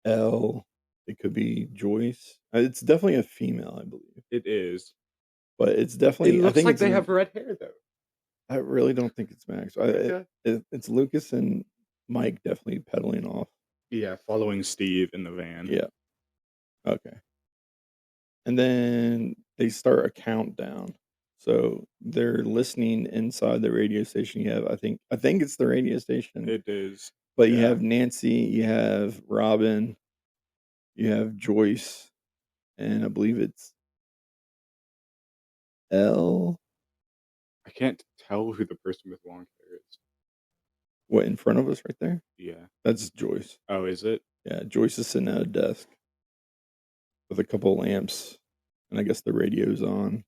Elle. It could be Joyce. It's definitely a female, I believe. It is. But it's definitely. It looks like they have red hair, though. I really don't think it's Max. It's Lucas and Mike definitely pedaling off. Yeah, following Steve in the van. Yeah. Okay. And then they start a countdown. So they're listening inside the radio station. You have, I think it's the radio station. It is. But you have Nancy, you have Robin, you have Joyce, and I believe it's Elle. I can't tell who the person with long hair is. What, in front of us right there? Yeah. That's Joyce. Oh, is it? Yeah, Joyce is sitting at a desk with a couple of lamps, and I guess the radio's on.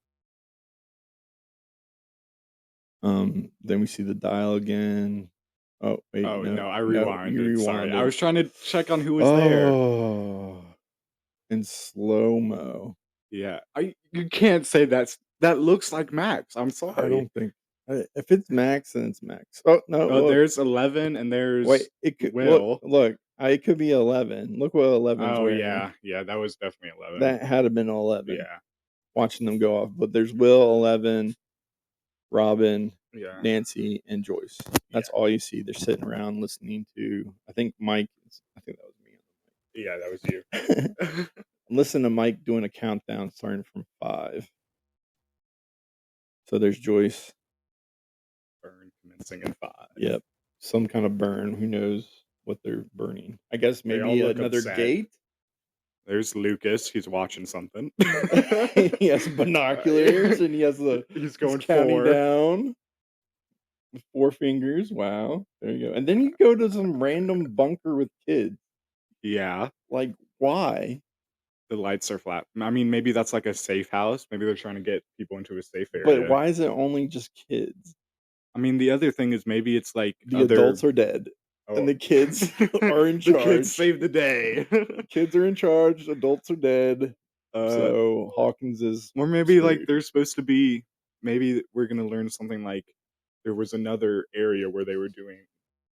Then we see the dial again. Oh, wait. Oh, no, I rewinded. You rewinded. Sorry, I was trying to check on who was there. Oh, in slow-mo. Yeah, you can't say that looks like Max. I'm I sorry. don't think if it's Max, then it's Max. Oh no! Oh, Look, there's 11 and wait. there's It could Will. look. It could be 11. Look what 11's Oh wearing. yeah, yeah, that was definitely 11. That had to been 11. Yeah, Watching them go off, but there's Will, 11, Robin, yeah, Nancy, and Joyce. That's yeah, all you see. They're sitting around listening to. I think Mike. I think that was yeah. That was you. me. Listen to Mike doing a countdown starting from 5. So there's Joyce. Burn commencing at 5. Yep. Some kind of burn. Who knows what they're burning? I guess They all maybe look another upset. gate. There's Lucas. He's watching something. He has binoculars and he has He's going counting 4. down with 4 fingers. Wow. There you go. And then you go to some random bunker with kids. Yeah, Like, why? the lights are flat. I mean, maybe that's like a safe house. Maybe they're trying to get people into a safe But area. why is it only just kids? I mean, the other thing is maybe it's like The other. adults are dead. And the kids are in The charge. kids save the day. Kids are in charge. Adults are dead. So Hawkins is. Or maybe like screwed. there's supposed to be. Maybe we're gonna learn something like there was another area where they were doing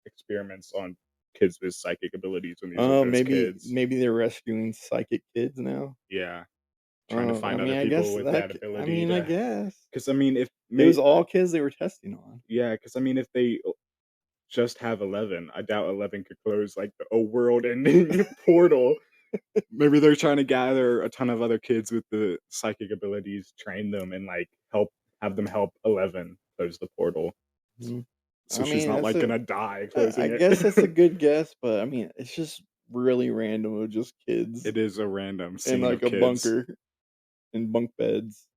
experiments on kids with psychic abilities, and these are Oh, those kids. maybe they're rescuing psychic kids now. Yeah, trying to find I mean, other I people guess with that. that I ability. mean, I guess Because I mean, if it was all kids they were testing on. yeah, because I mean, if they just have 11, I doubt 11 could close like a world-ending portal. Maybe they're trying to gather a ton of other kids with the psychic abilities, train them, and like have them help 11 close the portal. Mhm. So I she's mean, not like that's gonna die closing I it. guess that's a good guess, but I mean, it's just really random of just kids It is a random in scene like of a kids. bunker in bunk beds.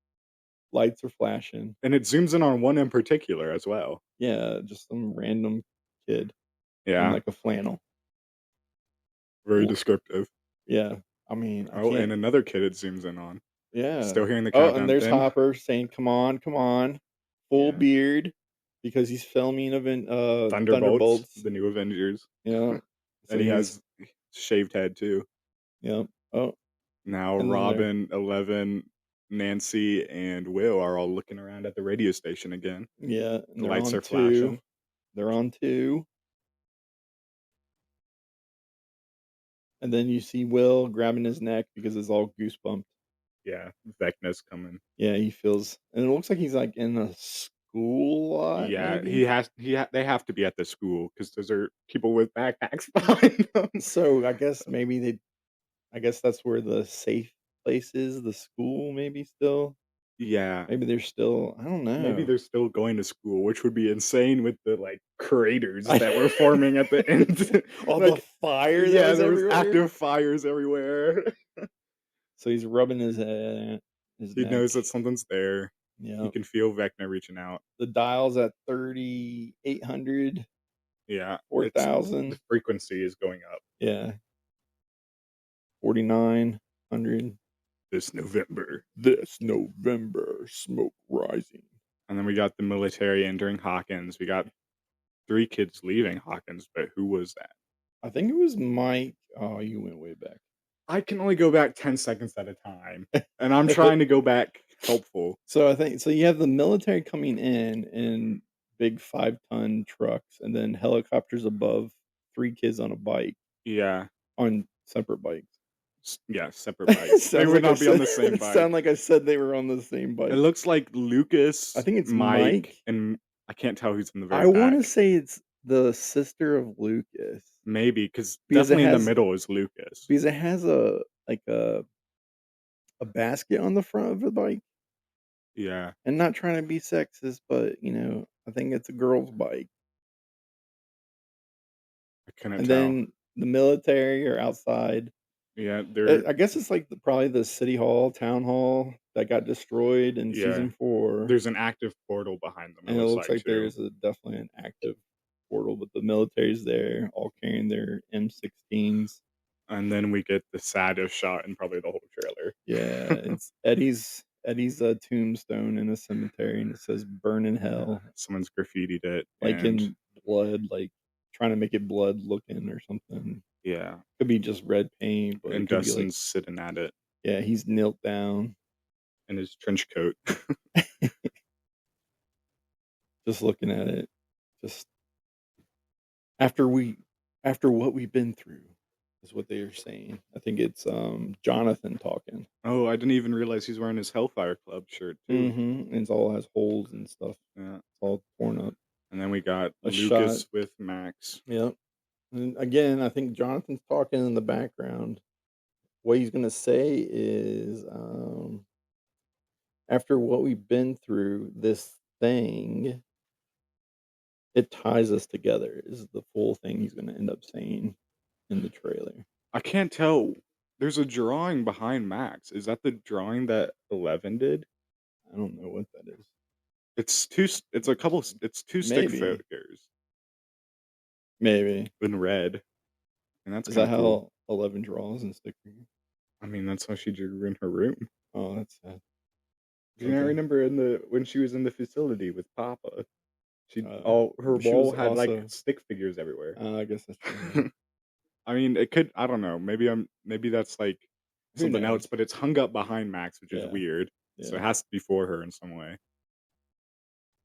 Lights are flashing. And it zooms in on one in particular as well. Yeah, just some random kid in Yeah, like a flannel. very Cool. descriptive. Yeah, I mean, I Oh, can't. and another kid it zooms in on. Yeah. Still hearing the Oh, countdown. and there's Then Hopper saying, "Come on, come on." Full Yeah. beard because he's filming Thunderbolts, Thunderbolts. the new Avengers. Yeah. So And he has shaved head too. Yep. Oh, Now and then Robin, 11, Nancy, and Will are all looking around at the radio station again. yeah, and The they're lights on are 2. flashing. They're on 2. And then you see Will grabbing his neck because it's all goosebumped. Yeah, Vecna's coming. Yeah, he feels, and it looks like he's like in a school lot. Yeah, maybe? they have to be at the school because those are people with backpacks behind them. So I guess that's where the safe place is. The school, maybe still. Yeah, Maybe they're still. I don't know. maybe they're still going to school, which would be insane with the like craters that were forming at the end. All Like, the fire. yeah, there was everywhere. active fires everywhere. So he's rubbing his head. He knows that something's there. Yeah. He can feel Vecna reaching out. The dial's at 3,800. Yeah, 4,000. The frequency is going up. Yeah. 4,900. This November. Smoke rising. And then we got the military entering Hawkins. We got 3 kids leaving Hawkins, but who was that? I think it was Mike. Oh, you went way back. I can only go back 10 seconds at a time, and I'm trying to go back helpful. So I think you have the military coming in big 5-ton trucks, and then helicopters above, 3 kids on a bike. Yeah. On separate bikes. Yeah, separate bikes. They would not be on the same bike. Sound like I said they were on the same bike. It looks like Lucas. I think it's Mike, and I can't tell who's in the very I want to back. say it's the sister of Lucas. Maybe because definitely in the middle is Lucas. Because it has a basket on the front of the bike. Yeah. And not trying to be sexist, but I think it's a girl's bike. I couldn't and tell. then the military are outside. Yeah, I guess it's like probably the city hall, town hall that got destroyed in season 4. There's an active portal behind them. And it looks like there's definitely an active portal, but the military's there, all carrying their M16s. And then we get the saddest shot in probably the whole trailer. Yeah, it's Eddie's tombstone in a cemetery, and it says "Burn in Hell." Someone's graffitied it, like in blood, like trying to make it blood looking or something. Yeah, could be just red paint. But and Dustin's sitting at it. Yeah, he's knelt down. in his trench coat. Just looking at it, just after what we've been through is what they are saying. I think it's Jonathan talking. Oh, I didn't even realize he's wearing his Hellfire Club shirt too. And it all has holes and stuff. Yeah. It's all torn up. And then we got A Lucas shot. with Max. Yep. And again, I think Jonathan's talking in the background. What he's gonna say is, after what we've been through, this thing, it ties us together. Is the full thing he's gonna end up saying in the trailer. I can't tell. There's a drawing behind Max. Is that the drawing that 11 did? I don't know what that is. It's two stick Maybe. figures Maybe. in red. And that's Is that kinda cool. how 11 draws and stick figures? I mean, that's how she drew in her room. Oh, that's sad. Do you not Okay. remember when she was in the facility with Papa? Her she wall was had also like stick figures everywhere. I guess that's true. I mean, it could. I don't know. Maybe that's like Who something else, knows? but it's hung up behind Max, which is Yeah. weird. So it Yeah. has to be for her in some way.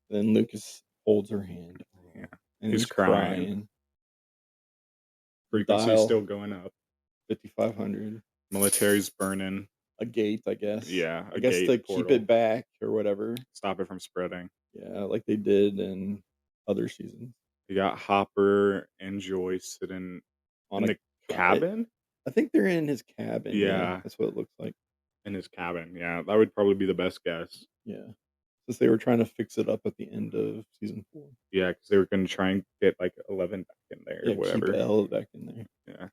Then Lucas holds her hand. Yeah. And He's he's crying. crying. Frequency's Dial still going up. 5500. Military's burning. A gate, I guess. Yeah, I guess gate to keep portal. it back or whatever. Stop it from spreading. Yeah, like they did in other seasons. You got Hopper and Joyce sitting On in a the cabin. I think they're in his cabin. Yeah. That's what it looks like. In his cabin. Yeah, that would probably be the best guess. Yeah. Since they were trying to fix it up at the end of season 4. Yeah, because they were going to try and get like 11 back in there or whatever. Keep Elle back in there. Yeah.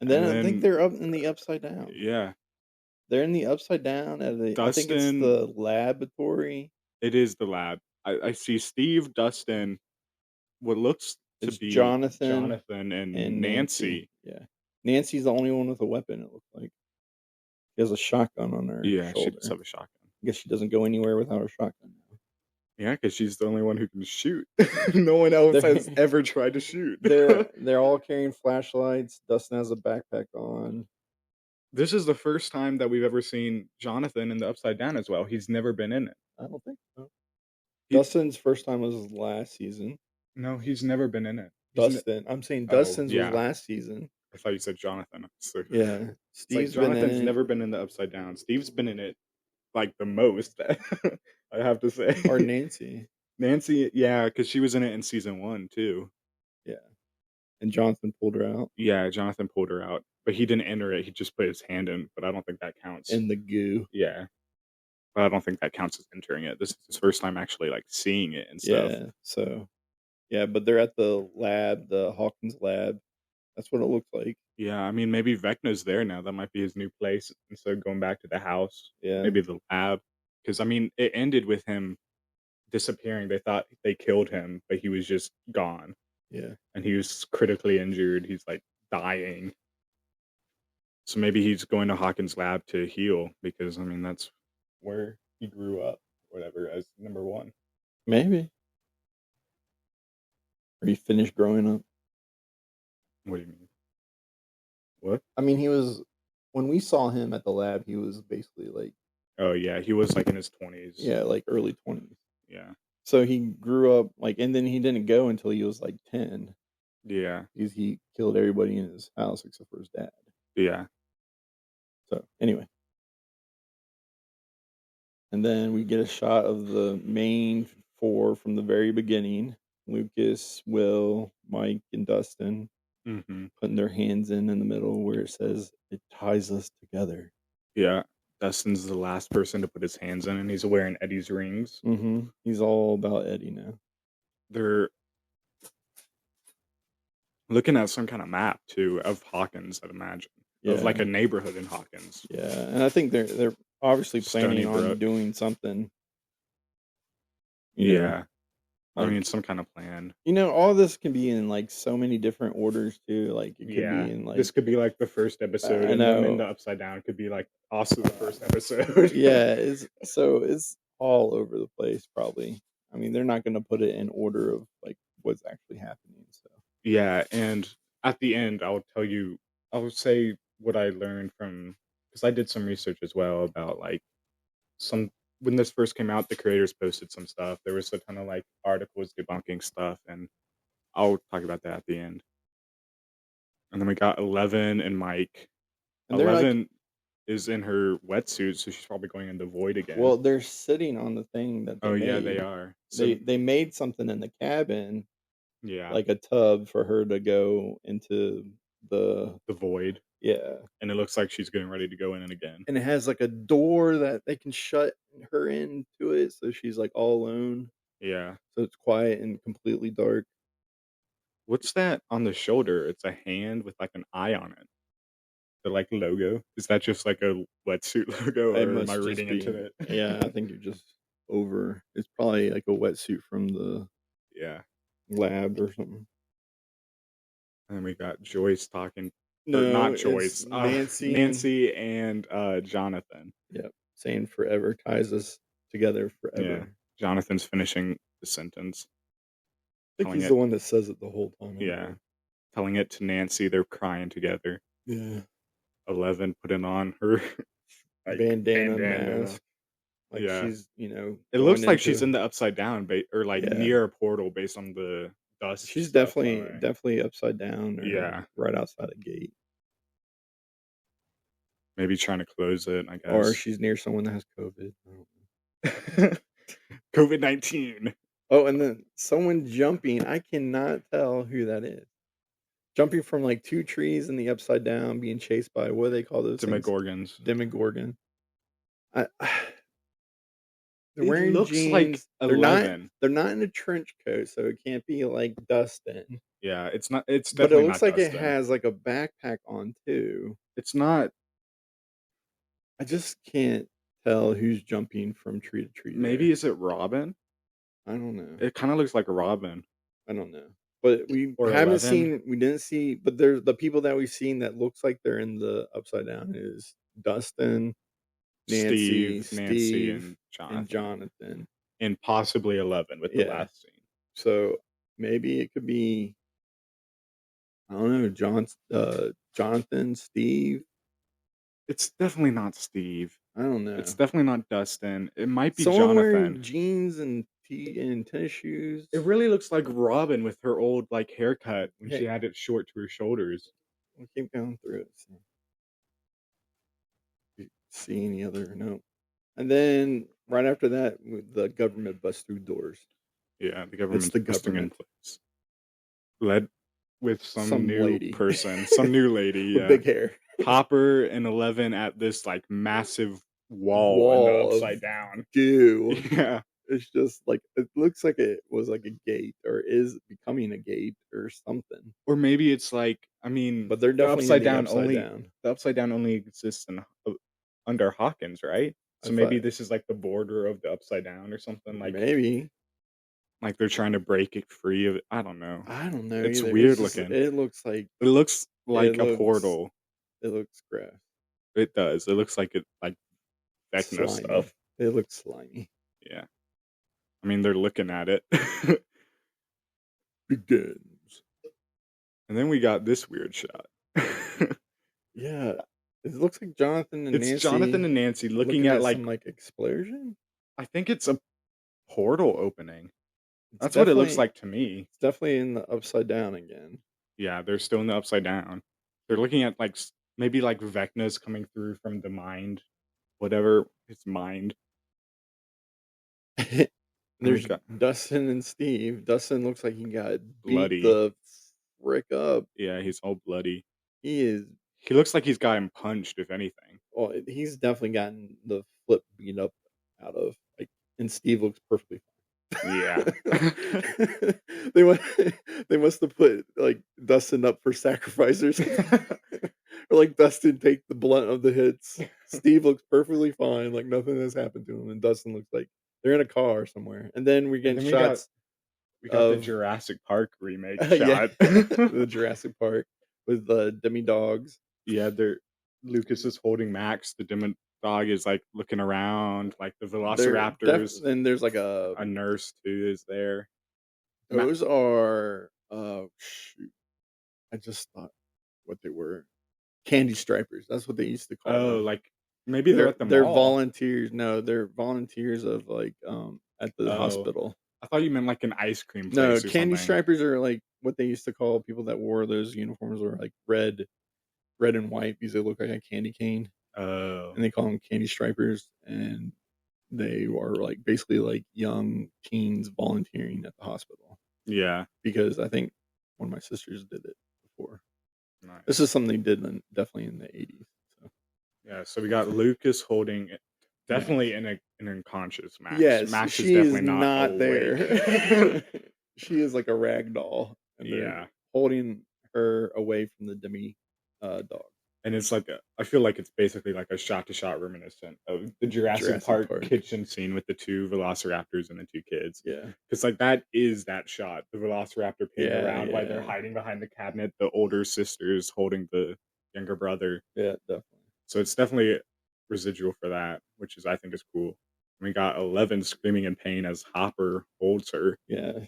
And then I think they're up in the Upside Down. Yeah. They're in the Upside Down at the. I think it's the laboratory. It is the lab. I see Steve, Dustin, what looks to be Jonathan and Nancy. Yeah. Nancy's the only one with a weapon, it looks like. She has a shotgun on her shoulder. She does have a shotgun. I guess she doesn't go anywhere without her shotgun now. Yeah, because she's the only one who can shoot. No one else has ever tried to shoot. They're all carrying flashlights. Dustin has a backpack on. This is the first time that we've ever seen Jonathan in the Upside Down as well. He's never been in it. I don't think so. Dustin's first time was last season. No, he's never been in it. I'm saying Dustin's was last season. I thought you said Jonathan. So, yeah. Steve's Jonathan's never been in the Upside Down. Steve's been in it like the most, I have to say. Or Nancy. Nancy, yeah, because she was in it in season 1 too. Yeah. And Jonathan pulled her out. Yeah, Jonathan pulled her out. But he didn't enter it. He just put his hand in. But I don't think that counts. In the goo. Yeah. But I don't think that counts as entering it. This is his first time actually like seeing it and stuff. Yeah. So, yeah, but they're at the lab, the Hawkins lab. That's what it looks like. Yeah, I mean, maybe Vecna's there now. That might be his new place instead of going back to the house. Yeah. Maybe the lab. Because, I mean, it ended with him disappearing. They thought they killed him, but he was just gone. Yeah. And he was critically injured. He's like dying. So maybe he's going to Hawkins' lab to heal because, I mean, that's where he grew up, whatever, as number 1. Maybe. Or he finished growing up. What do you mean? What? I mean, when we saw him at the lab, he was basically like. Oh, yeah. He was like in his 20s. Yeah, like early 20s. Yeah. So he grew up and then he didn't go until he was like 10. Yeah. Because he killed everybody in his house except for his dad. Yeah. So, anyway. And then we get a shot of the main 4 from the very beginning. Lucas, Will, Mike, and Dustin putting their hands in the middle where it says, it ties us together. Yeah. Dustin's the last person to put his hands in, and he's wearing Eddie's rings. He's all about Eddie now. They're looking at some kind of map, too, of Hawkins, I'd imagine. Yeah. Of like a neighborhood in Hawkins. Yeah, and I think they're obviously planning on doing something. You know, I mean, some kind of plan. You know, all this can be in like so many different orders too. Like it could be in like this could be like the first episode, and then in the Upside Down could be like also the first episode. Yeah, it's all over the place probably. I mean, they're not going to put it in order of like what's actually happening. So yeah, and at the end, I'll say what I learned from because I did some research as well about like some when this first came out, the creators posted some stuff. There was a ton of like articles debunking stuff, and I'll talk about that at the end. And then we got 11 and Mike. And they're like, 11 is in her wetsuit, so she's probably going into void again. well, they're sitting on the thing that they Oh made. yeah, they are. So They made something in the cabin, yeah, like a tub for her to go into the the void, yeah. and it looks like she's getting ready to go in it again. And it has like a door that they can shut her into it, so she's like all alone. Yeah. So it's quiet and completely dark. What's that on the shoulder? It's a hand with like an eye on it. The like logo. Is that just like a wetsuit logo, It or am must I just reading into be. it? Yeah, I think you're just over. It's probably like a wetsuit from the Yeah. lab or something. And then we got Joyce talking. Or No, not it's Joyce. Nancy. Nancy and Jonathan. Yep, saying forever ties us together forever. Yeah. Jonathan's finishing the sentence. I think he's the one that says it the whole time. Yeah. Telling it to Nancy. They're crying together. Yeah. 11 putting on her like, bandana mask. Like yeah. she's, you know. It looks like she's in the upside down or like near a portal based on the dust. She's stuff definitely upside down. Or yeah. Right outside a gate. Maybe trying to close it, I guess. Or she's near someone that has COVID. COVID-19. Oh, and then someone jumping. I cannot tell who that is. Jumping from like two trees in the upside down, being chased by, what do they call those Demogorgons. things? Demogorgon. They're wearing looks jeans. Like 11. They're not in a trench coat, so it can't be like Dustin. Yeah, it's not. It's but definitely it looks not like Dustin. It has like a backpack on too. It's not. I just can't tell who's jumping from tree to tree. Maybe is it Robin? I don't know. It kind of looks like a Robin. I don't know. But we or haven't 11. we didn't see, but there's the people that we've seen that looks like they're in the upside down is Dustin, Nancy, and Jonathan. And possibly 11 with the last scene. So maybe it could be, I don't know, Jonathan, Steve. It's definitely not Steve. I don't know. It's definitely not Dustin. It might be Someone Jonathan. Wearing jeans and tennis shoes. It really looks like Robin with her old like haircut when she had it short to her shoulders. We'll keep going through it. See any other? No. And then right after that, the government busts through doors. Yeah, the government's busting in place. Led with some new lady. person, some new lady, with big hair. Hopper and 11 at this like massive wall in the upside down. Goo. Yeah. It's just like, it looks like it was like a gate or is becoming a gate or something. Or maybe it's like, I mean, but they're definitely upside down. The upside down only exists under Hawkins, right? So maybe this is like the border of the upside down or something. Like maybe. Like they're trying to break it free of it. I don't know. It's either. weird looking. It looks like a portal. It looks grass. It does. It looks like it like Vecna stuff. It looks slimy. Yeah. I mean, they're looking at it. Begins. And then we got this weird shot. Yeah. It looks like Jonathan and Nancy. It's Jonathan and Nancy looking at some like explosion. I think it's a portal opening. That's what it looks like to me. It's definitely in the upside down again. Yeah, they're still in the upside down. They're looking at like maybe like Vecna's coming through from the mind, whatever his mind. There's Dustin and Steve. Dustin looks like he got bloody. Beat the frick up. Yeah, he's all bloody. He looks like he's gotten punched, if anything. Well, he's definitely gotten the flip beat up out of. And Steve looks perfectly fine. Yeah. They must have put like Dustin up for sacrifice or something. Or like Dustin take the blunt of the hits. Steve looks perfectly fine, like nothing has happened to him, and Dustin looks like they're in a car somewhere. And then we get shots. We got the Jurassic Park remake shot. The Jurassic Park with the demi dogs. Yeah, Lucas is holding Max. The demi dog is like looking around, like the Velociraptors. And there's like a nurse too is there. Those are shoot. I just thought what they were. Candy stripers. That's what they used to call them. Like Maybe they're at the They're mall. volunteers. No, they're volunteers of like at the Oh, hospital. I thought you meant like an ice cream No, place or candy something. stripers are like what they used to call people that wore those uniforms were like red and white because they look like a candy cane, Oh, and they call them candy stripers, and they are like basically like young teens volunteering at the hospital yeah, because I think one of my sisters did it before. nice. This is something they did definitely in the 80s. So. Yeah, so we got Lucas holding it. Definitely Max. an unconscious Max. Yes, Max is she is definitely not awake. there. She is like a rag doll, and they're Yeah, holding her away from the demi dog. and it's like I feel like it's basically like a shot-to-shot reminiscent of the Jurassic Park kitchen scene with the two velociraptors and the two kids. Yeah, Because like that is that shot, the velociraptor peeing Yeah, around while they're yeah. hiding behind the cabinet, the older sister's holding the younger brother. yeah, definitely. So it's definitely residual for that, which is I think is cool. We got 11 screaming in pain as Hopper holds her, Yeah.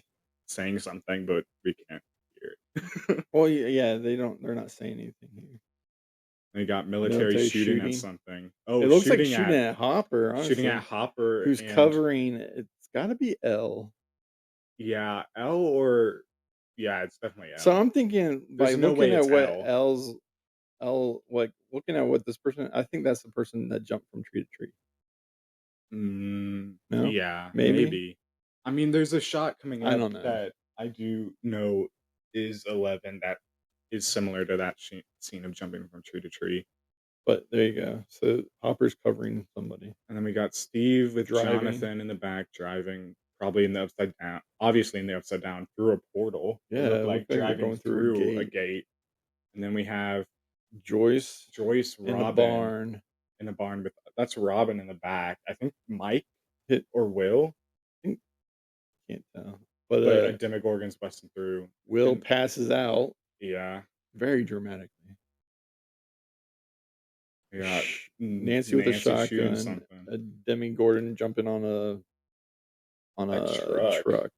saying something, but we can't hear it. Well, yeah, they're not saying anything here. We got military shooting shooting. at something. Oh, It looks like shooting at Hopper, honestly. shooting at Hopper, who's and covering. It's got to be L. yeah, L or yeah, it's definitely L. So I'm thinking by There's no looking way at it's what L. like looking at what this person, I think that's the person that jumped from tree to tree. No? Yeah, Maybe? maybe. I mean, there's a shot coming I up don't know. that I do know is 11 that is similar to that scene of jumping from tree to tree. But there you go. So Hopper's covering somebody. And then we got Steve with Driving. Jonathan in the back driving, probably in the upside down, obviously in the upside down through a portal. It Yeah, looked it like looked like they're driving going through a through a gate. gate. And then we have Joyce Joyce, in the Robin barn. in the barn with that's Robin in the back. I think Mike Hit or Will, can't tell. but But a Demogorgon's busting through. Will And passes out yeah, very dramatically. we got Nancy with a shooting shotgun. something. A Demi Gordon jumping on a truck.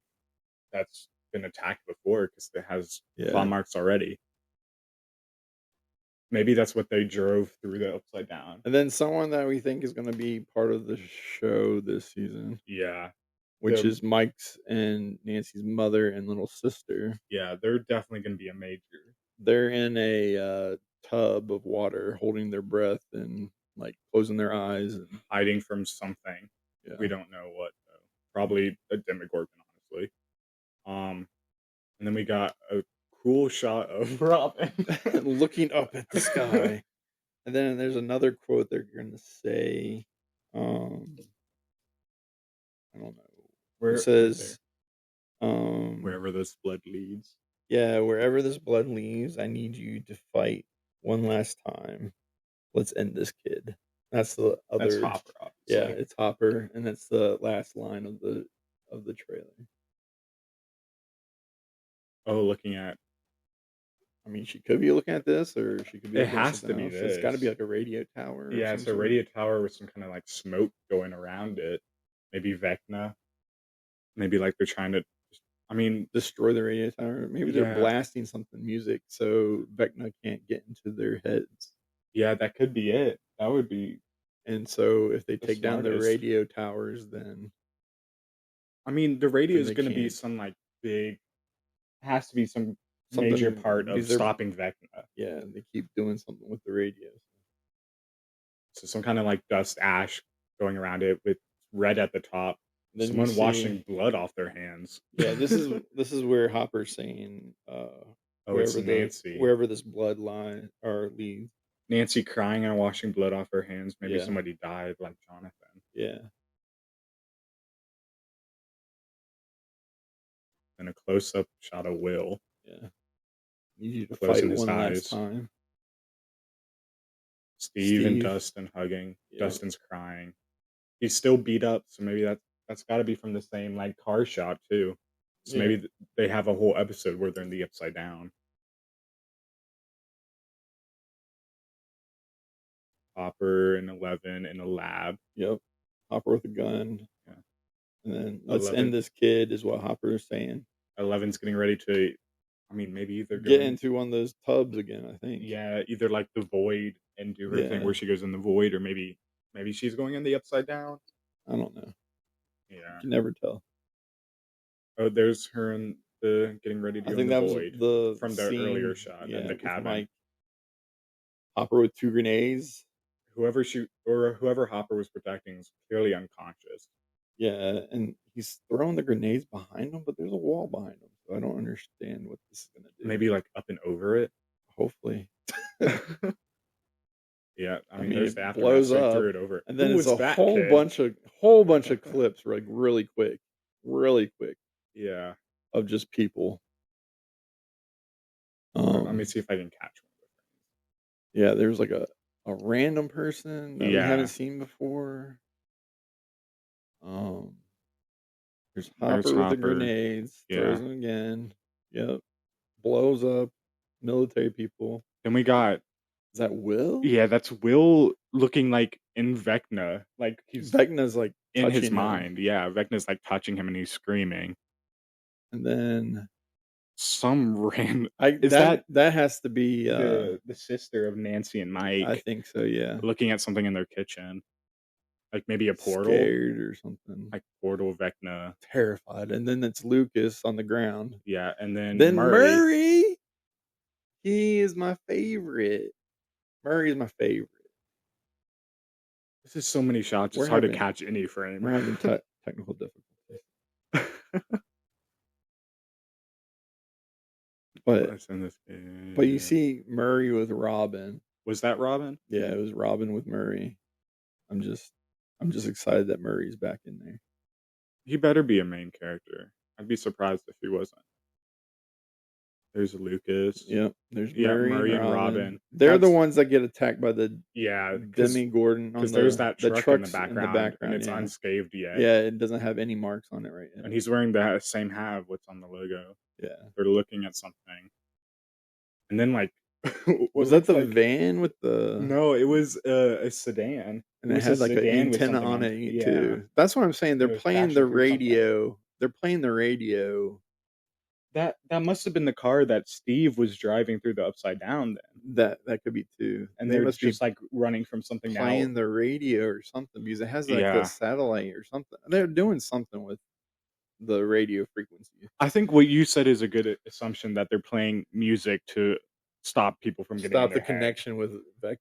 That's been attacked before because it has Yeah. claw marks already. Maybe that's what they drove through the upside down. And then someone that we think is going to be part of the show this season, Yeah, which is Mike's and Nancy's mother and little sister. yeah, they're definitely going to be a major. They're in a tub of water, holding their breath and like closing their eyes and hiding from something. Yeah. We don't know what though. Probably a Demogorgon, honestly. And then we got a cool shot of Robin looking up at the sky. And then there's another quote they're going to say. I don't know. It says, wherever this blood leads. Yeah, wherever this blood leads, I need you to fight one last time. Let's end this kid. That's the other. That's Hopper, obviously. Yeah, it's Hopper, and that's the last line of the trailer. Oh, looking at. I mean, she could be looking at this, or she could be. It has to be else. this. It's got to be like a radio tower. Yeah, it's a radio tower with some kind of like smoke going around it. Maybe Vecna. Maybe like they're trying to. I mean, destroy the radio tower. Maybe they're blasting something music so Vecna can't get into their heads. Yeah, that could be it. That would be. And so if they take down the radio towers, then. I mean, the radio is going to be some like big. Has to be some major part of stopping Vecna. Yeah, they keep doing something with the radios. So some kind of like dust ash going around it with red at the top. Then someone washing blood off their hands. Yeah, this is where Hopper's saying, it's Nancy. Wherever this blood line or leads. Nancy crying and washing blood off her hands. Maybe somebody died like Jonathan. Yeah. And a close-up shot of Will. Yeah. Need you to fight one last time. Steve and Dustin hugging. Yeah. Dustin's crying. He's still beat up, so maybe that's got to be from the same like car shot too. So maybe they have a whole episode where they're in the upside down. Hopper and 11 in a lab. Yep. Hopper with a gun. Yeah. And then let's end this kid is what Hopper is saying. 11's getting ready to, I mean, maybe either get into one of those tubs again, I think. Yeah, either like the void and do her thing where she goes in the void, or maybe Maybe she's going in the upside down. I don't know. You Yeah. can never tell. Oh, there's her in the getting ready to I go in think the that was void the from the earlier scene, shot in yeah, the with cabin. Mike Hopper with 2 grenades. Whoever Hopper was protecting is clearly unconscious. Yeah, and he's throwing the grenades behind him, but there's a wall behind him, so I don't understand what this is gonna do. Maybe like up and over it. Hopefully. Yeah, I I mean, mean, there's it the aftermath, blows so he up, threw it over it. and Who then it's was a that whole kid? bunch of clips, like, really quick, Yeah. of just people. Let me see if I can catch one. Yeah, there's, like, a random person that we Yeah. haven't seen before. There's There's Hopper with the Hopper. grenades, throws Yeah. them again. Yep. Blows up military people. Then we got Is that Will? Yeah, that's Will looking like in Vecna, like he's Vecna's, like, in his touching him, mind. Yeah, Vecna's like touching him and he's screaming. and then Some is that has to be, the sister of Nancy and I Mike think so, yeah. looking at something in their kitchen, like maybe a portal, Scared or something. like portal Vecna. Terrified, and then it's Lucas on the ground. Yeah, and then Murray! He is my favorite. Murray is my favorite. This is so many shots, We're it's hard to having- catch any frame. We're having technical difficulties. But Let's end this game. you see Murray with Robin. Was that Robin? Yeah, it was Robin with Murray. I'm just excited that Murray's back in there. He better be a main character. I'd be surprised if he wasn't. There's Lucas. Yep. There's Murray and Robin. They're the ones that get attacked by the Demi Gordon. Because there's that truck in the trucks background, and it's unscathed yet. Yeah, it doesn't have any marks on it right now. And he's wearing the same hat what's on the logo. Yeah. They're looking at something. And then like was that the van with the No, it was a sedan. And it had like an antenna on it too. That's what I'm saying. They're playing the radio. They're playing the radio. That must have been the car that Steve was driving through the upside down then. That could be too. And they must just like running from something playing the radio or something because it has like a satellite or something. They're doing something with the radio frequency. I think what you said is a good assumption that they're playing music to stop people from getting the connection with Vecna.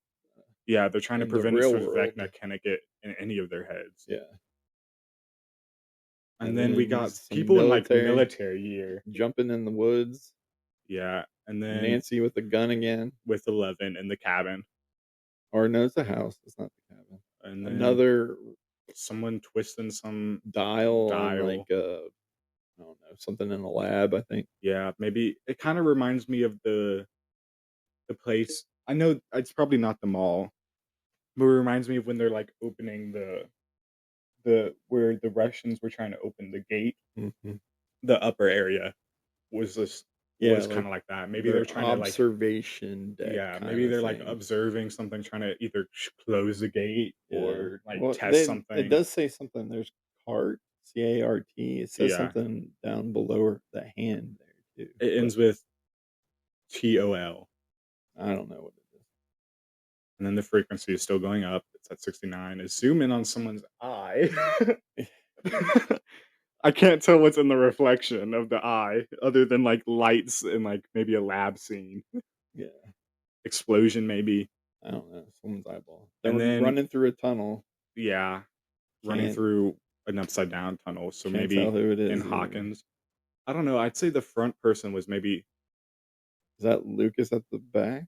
Yeah, they're trying to prevent Vecna can get in any of their heads. Yeah. And then we got people in like military gear jumping in the woods. Yeah, and then Nancy with the gun again with 11 in the cabin. Or no, it's the house. It's not the cabin. And then another someone twisting some dial. On like I don't know, something in a lab. I think. Yeah, maybe it kind of reminds me of the place. I know it's probably not the mall, but it reminds me of when they're like opening the where the Russians were trying to open the gate. Mm-hmm. The upper area was just was kind of like that. Maybe they're trying to observation deck. Yeah, maybe they're like observing something, trying to either close the gate or like test something. It does say something. There's CART, C-A-R-T. It says something down below the hand there too. It ends with T-O-L. I don't know what it is. And then the frequency is still going up. It's at 69. Zoom in on someone's eye. I can't tell what's in the reflection of the eye other than like lights and like maybe a lab scene. Yeah. Explosion maybe. I don't know. Someone's eyeball. And then running through a tunnel. Yeah. Running through an upside down tunnel. So maybe tell who it is in Hawkins. I don't know. I'd say the front person was maybe. Is that Lucas at the back?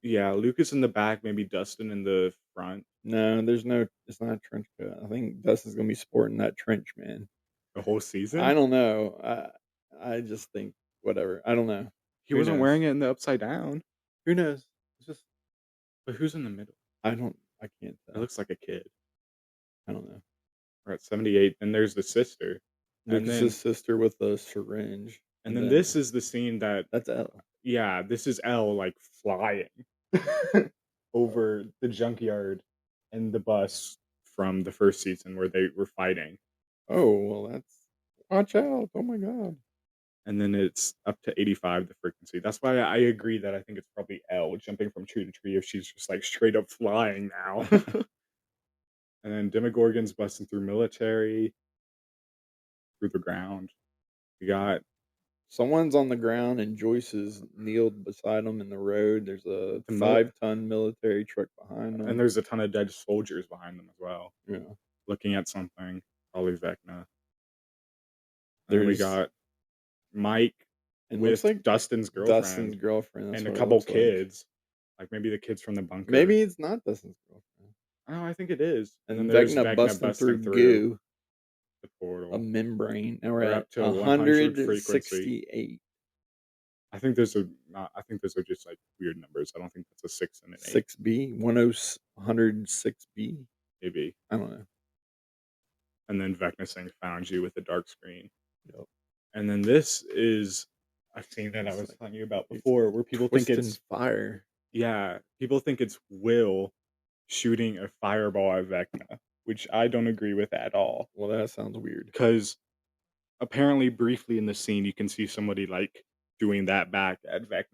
Yeah, Lucas in the back, maybe Dustin in the front. No, it's not a trench coat. I think Dustin's gonna be sporting that trench, man. The whole season? I don't know. I just think whatever. I don't know. He wasn't wearing it in the upside down. Who knows? It's just. But who's in the middle? I can't tell. It looks like a kid. I don't know. We're at 78, and there's the sister. Lucas's sister with a syringe. And then this is the scene that's Elle. Yeah, this is Elle like flying over the junkyard and the bus from the first season where they were fighting. Oh, well, watch out. Oh my God. And then it's up to 85, the frequency. That's why I agree that I think it's probably Elle jumping from tree to tree if she's just like straight up flying now. And then Demogorgons busting through military, through the ground. We got Someone's on the ground and Joyce is kneeled beside him in the road. There's a the 5-ton military truck behind and them. there's a ton of dead soldiers behind them as well, Yeah. looking at something. Probably Vecna. And then we There's got Mike it with looks like Dustin's Dustin's girlfriend girlfriend. That's and a what it couple looks like. kids, like maybe the kids from the bunker. Maybe it's not Dustin's girlfriend. Oh, I think it is. And then there's Vecna busting through goo, the portal. a membrane. Now We're we're up at to 100 frequency. 168. I think those are not. I think those are just like weird numbers. I don't think that's a 6 and an 8. 6B, 106B. Maybe. I don't know. And then Vecna saying "found you" with a dark screen. Yep. And then this is a scene that I was telling you about before, where people think it's fire. Yeah, people think it's Will shooting a fireball at Vecna, which I don't agree with at all. Well, that sounds weird. Because apparently, briefly in the scene, you can see somebody like doing that back at Vecna,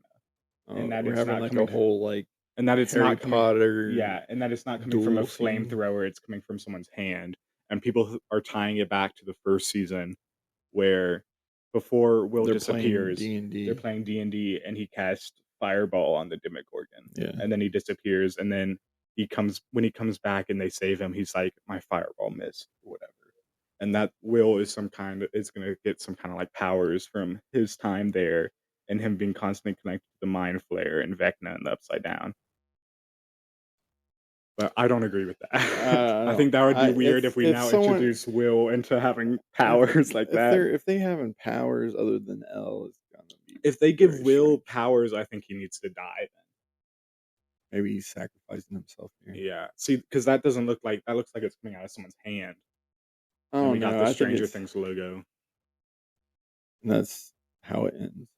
and that we're having like a whole like, and that it's Harry not Potter. Yeah, and that it's not coming from a flamethrower; it's coming from someone's hand. And people are tying it back to the first season, where before Will disappears, they're playing D&D, and he casts fireball on the Demogorgon. Yeah, and then he disappears, and then when he comes back and they save him, he's like, my fireball missed, or whatever. And that Will is gonna get some kind of like powers from his time there, and him being constantly connected to the Mind Flayer and Vecna and the Upside Down. But I don't agree with that. I think that would be weird if we now introduce Will into having powers like that. If they having powers other than L, it's gonna be. If they give Will powers, I think he needs to die. Then maybe he's sacrificing himself here. Yeah, see, because that doesn't look like that. Looks like it's coming out of someone's hand. Oh, we got the Stranger Things logo. And that's how it ends.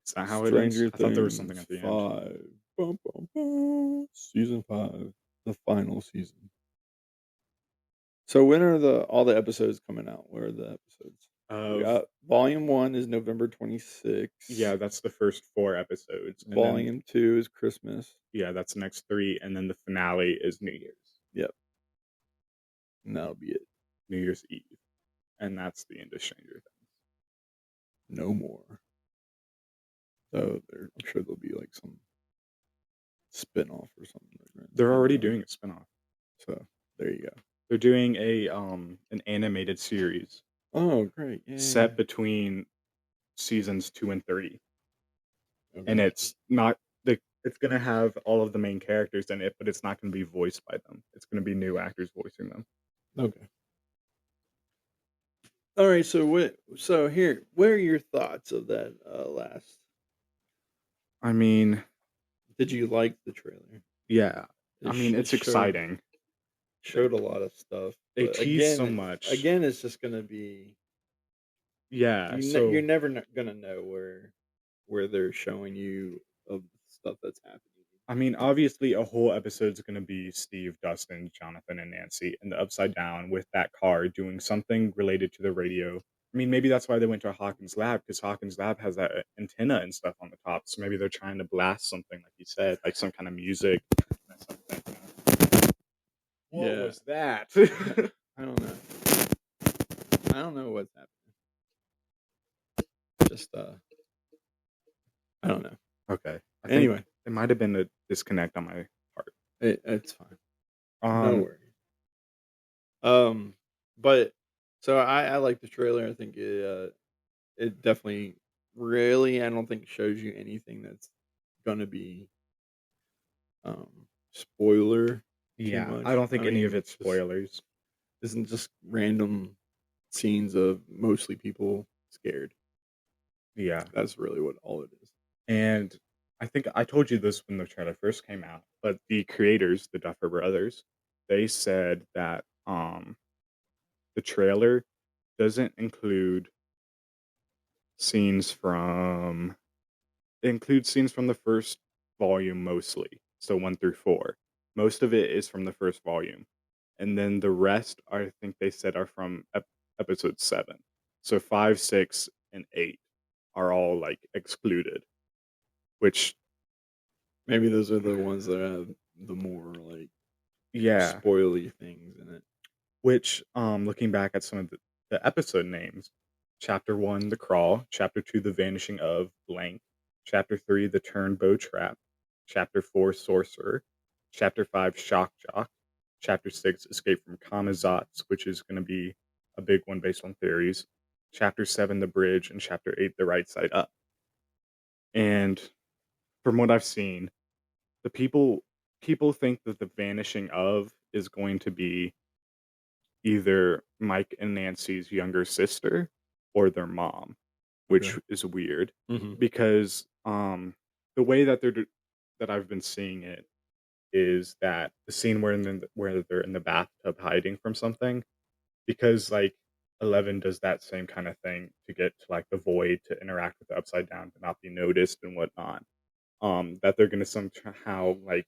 Is that how it ends? I thought there was something at the end. 5. Bum, bum, bum. Season 5. The final season. So when are all the episodes coming out? Where are the episodes? We got Volume 1 is November 26th. Yeah, that's the first 4 episodes. Volume 2 is Christmas. Yeah, that's the next 3, and then the finale is New Year's. Yep. And that'll be it. New Year's Eve. And that's the end of Stranger Things. No more. So I'm sure there'll be like some spin-off or something. They're already doing a spin-off. So there you go. They're doing an animated series. Oh, great. Yeah. Set between seasons 2 and 3. Okay. And it's not it's going to have all of the main characters in it, but it's not going to be voiced by them. It's going to be new actors voicing them. Okay. All right, so what are your thoughts of that last? I mean, did you like the trailer? Yeah. It's exciting. Showed a lot of stuff. They tease so much. Again, it's just going to be you're never going to know where they're showing you of stuff that's happening. I mean, obviously a whole episode is going to be Steve, Dustin, Jonathan, and Nancy in the Upside Down with that car doing something related to the radio. I mean, maybe that's why they went to Hawkins Lab, because Hawkins Lab has that antenna and stuff on the top. So maybe they're trying to blast something, like you said, like some kind of music. What was that? I don't know. I don't know what's happening. Just I don't know. Okay. Anyway, it might have been a disconnect on my part. It's fine. No worries. But so I like the trailer. I think it definitely really, I don't think shows you anything that's gonna be spoiler. Yeah, I don't think any of it's spoilers. Isn't just random scenes of mostly people scared. Yeah, that's really what all it is. And I think I told you this when the trailer first came out, but the creators, the Duffer Brothers, they said that the trailer doesn't include scenes from the first volume mostly, so 1 through 4. Most of it is from the first volume, and then the rest, I think they said, are from episode 7. So 5, 6, and 8 are all like excluded, which maybe those are the ones that have the more like Yeah. spoily things in it. Which, looking back at some of the episode names, Chapter 1, The Crawl, Chapter 2, The Vanishing of Blank, Chapter 3, The Turnbow Trap, Chapter 4, Sorcerer, Chapter 5, Shock Jock, Chapter 6, Escape from Kamazats, which is going to be a big one based on theories, Chapter 7, The Bridge, and Chapter 8, The Right Side Up. And from what I've seen, the people think that The Vanishing of is going to be either Mike and Nancy's younger sister or their mom, which Okay. is weird Mhm. because the way that that I've been seeing it is that the scene where they're in the bathtub hiding from something, because like 11 does that same kind of thing to get to like the void to interact with the upside down to not be noticed and whatnot. That they're gonna somehow like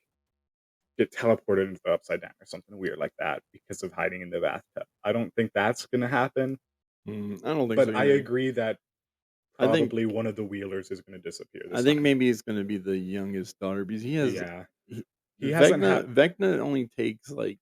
get teleported into the upside down or something weird like that because of hiding in the bathtub. I don't think that's gonna happen, I don't think so but I either. agree that I think probably one of the Wheelers is gonna disappear I this think time. maybe it's gonna be the youngest daughter because Yeah. he He hasn't had Vecna only takes, like,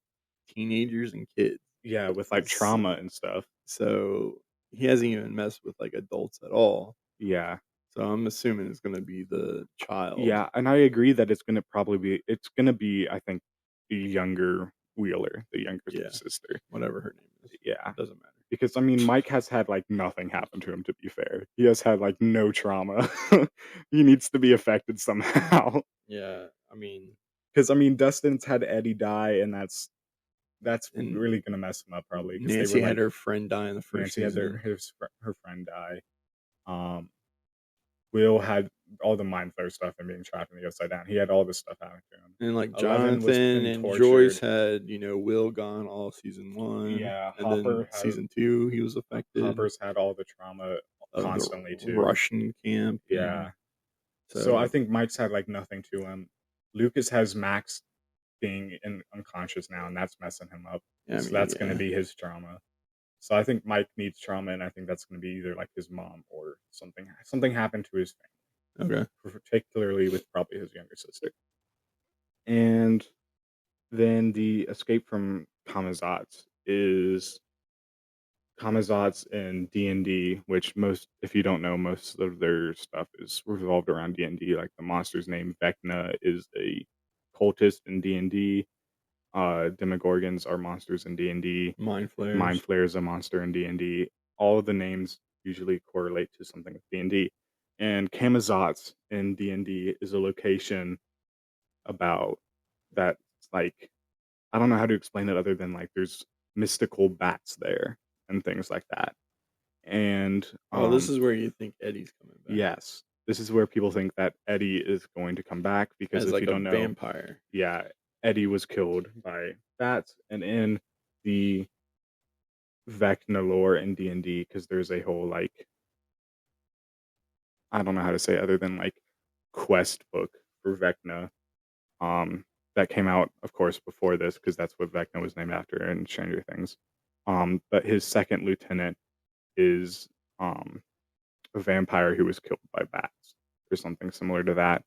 teenagers and kids. yeah, with, like, S trauma and stuff. So, he hasn't even messed with, like, adults at all. Yeah. So, I'm assuming it's gonna be the child. Yeah, and I agree that it's gonna be, I think, the younger Wheeler, the younger Yeah, sister. whatever her name is. Yeah. Doesn't matter. Because, I mean, Mike has had, like, nothing happen to him, to be fair. He has had, like, no trauma. He needs to be affected somehow. Yeah, I mean, Because I mean, Dustin's had Eddie die, and that's and really gonna mess him up probably because they were Nancy had like her friend die in the first Nancy had season. her friend die. Um, Will had all the mind flare stuff and being trapped in the upside down. He had all this stuff happen to him. And, like, 11 was Jonathan been and Joyce tortured. had, Will gone all season 1, Yeah, and then season 2, he was affected Hopper's had all the trauma of the constantly too. Russian camp, Yeah. So I so think Mike's had like nothing to him. Lucas has Max being unconscious now, and that's messing him up. yeah, I So mean, that's going to yeah. be his trauma. So I think Mike needs trauma, and I think that's going to be either like his mom or something happened to his Okay. family, particularly with probably his younger sister. And then the escape from Kamazats is Kamazats in D&D, which most, if you don't know, most of their stuff is revolved around D&D. Like the monster's name Vecna is a cultist in D&D. Demogorgons are monsters in D&D. Mind Mind flayers. Flayer is a monster in D&D. All of the names usually correlate to something with D&D. And Kamazats in D&D is a location about that, like, I don't know how to explain it other than like there's mystical bats there and things like that. And Oh, this is where you think Eddie's coming back yes, this is where people think that Eddie is going to come back because as, if like, you a don't know, vampire. yeah, Eddie was killed by bats, and in the Vecna lore in D&D, because there's a whole like I don't know how to say it other than like quest book for Vecna, um, that came out, of course, before this because that's what Vecna was named after in Stranger Things. But his second lieutenant is a vampire who was killed by bats or something similar to that.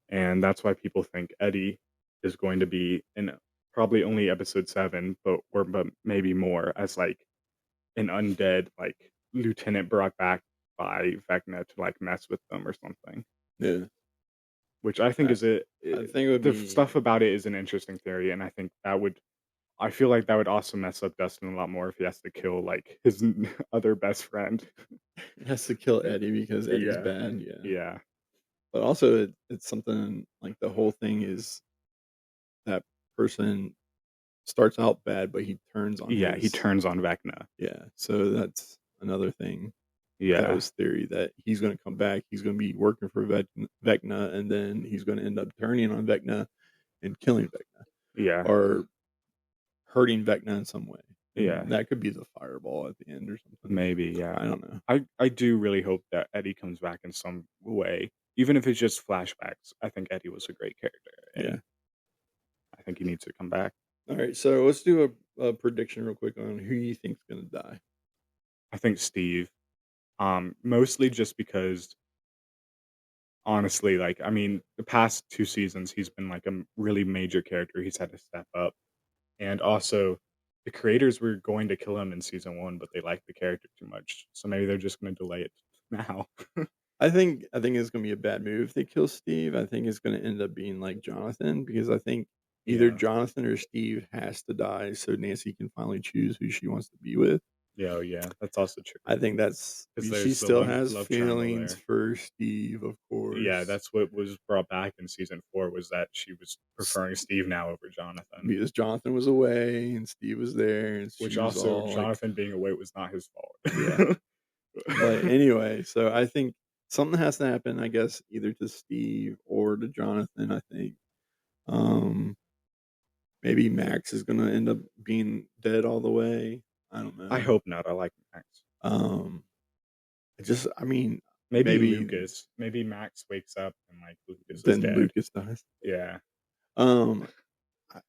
And that's why people think Eddie is going to be in probably only episode 7, but maybe more as like an undead like lieutenant brought back by Vecna to like mess with them or something. Yeah. Which I think I is a I think it would the be stuff about it is an interesting theory, and I think I feel like that would also mess up Dustin a lot more if he has to kill like his other best friend. he has to kill Eddie because Eddie's Yeah, bad, yeah. yeah, But also it's something like the whole thing is that person starts out bad, but he turns on yeah. He his turns on Vecna. yeah, so that's another thing. That Yeah, was theory that he's gonna come back, he's gonna be working for Vecna, and then he's gonna end up turning on Vecna and killing Vecna, yeah, or hurting Vecna in some way. yeah. And that could be the fireball at the end or something. Maybe, yeah. I don't know. I do really hope that Eddie comes back in some way, even if it's just flashbacks. I think Eddie was a great character, Yeah. and I think he needs to come back. All right, so let's do a prediction real quick on who you think's gonna die. I think Steve, mostly just because honestly, like I mean, the past 2 seasons he's been like a really major character. He's had to step up, And also, the creators were going to kill him in season 1, but they liked the character too much, so maybe they're just gonna delay it now. I think it's gonna be a bad move if they kill Steve. I think it's gonna end up being like Jonathan because I think either Yeah. Jonathan or Steve has to die so Nancy can finally choose who she wants to be with. Yeah, oh, yeah, that's also I true. think that's 'Cause she there's the still love has love triangle feelings there. for Steve, of Yeah, course. that's what was brought back in season 4 was that she was S preferring Steve now over Jonathan, because Jonathan was away and Steve was there, and she which was also all like, Jonathan being away was not his yeah. fault. But anyway, so I think something has to happen, I guess, either to Steve or to Jonathan, I think. Um, maybe Max is gonna end up being dead all the way. I don't I know. hope not, I like Max. Um, I mean, Maybe maybe Lucas. Maybe Max wakes up and, like, Lucas is then dead. Lucas dies. Yeah. Um,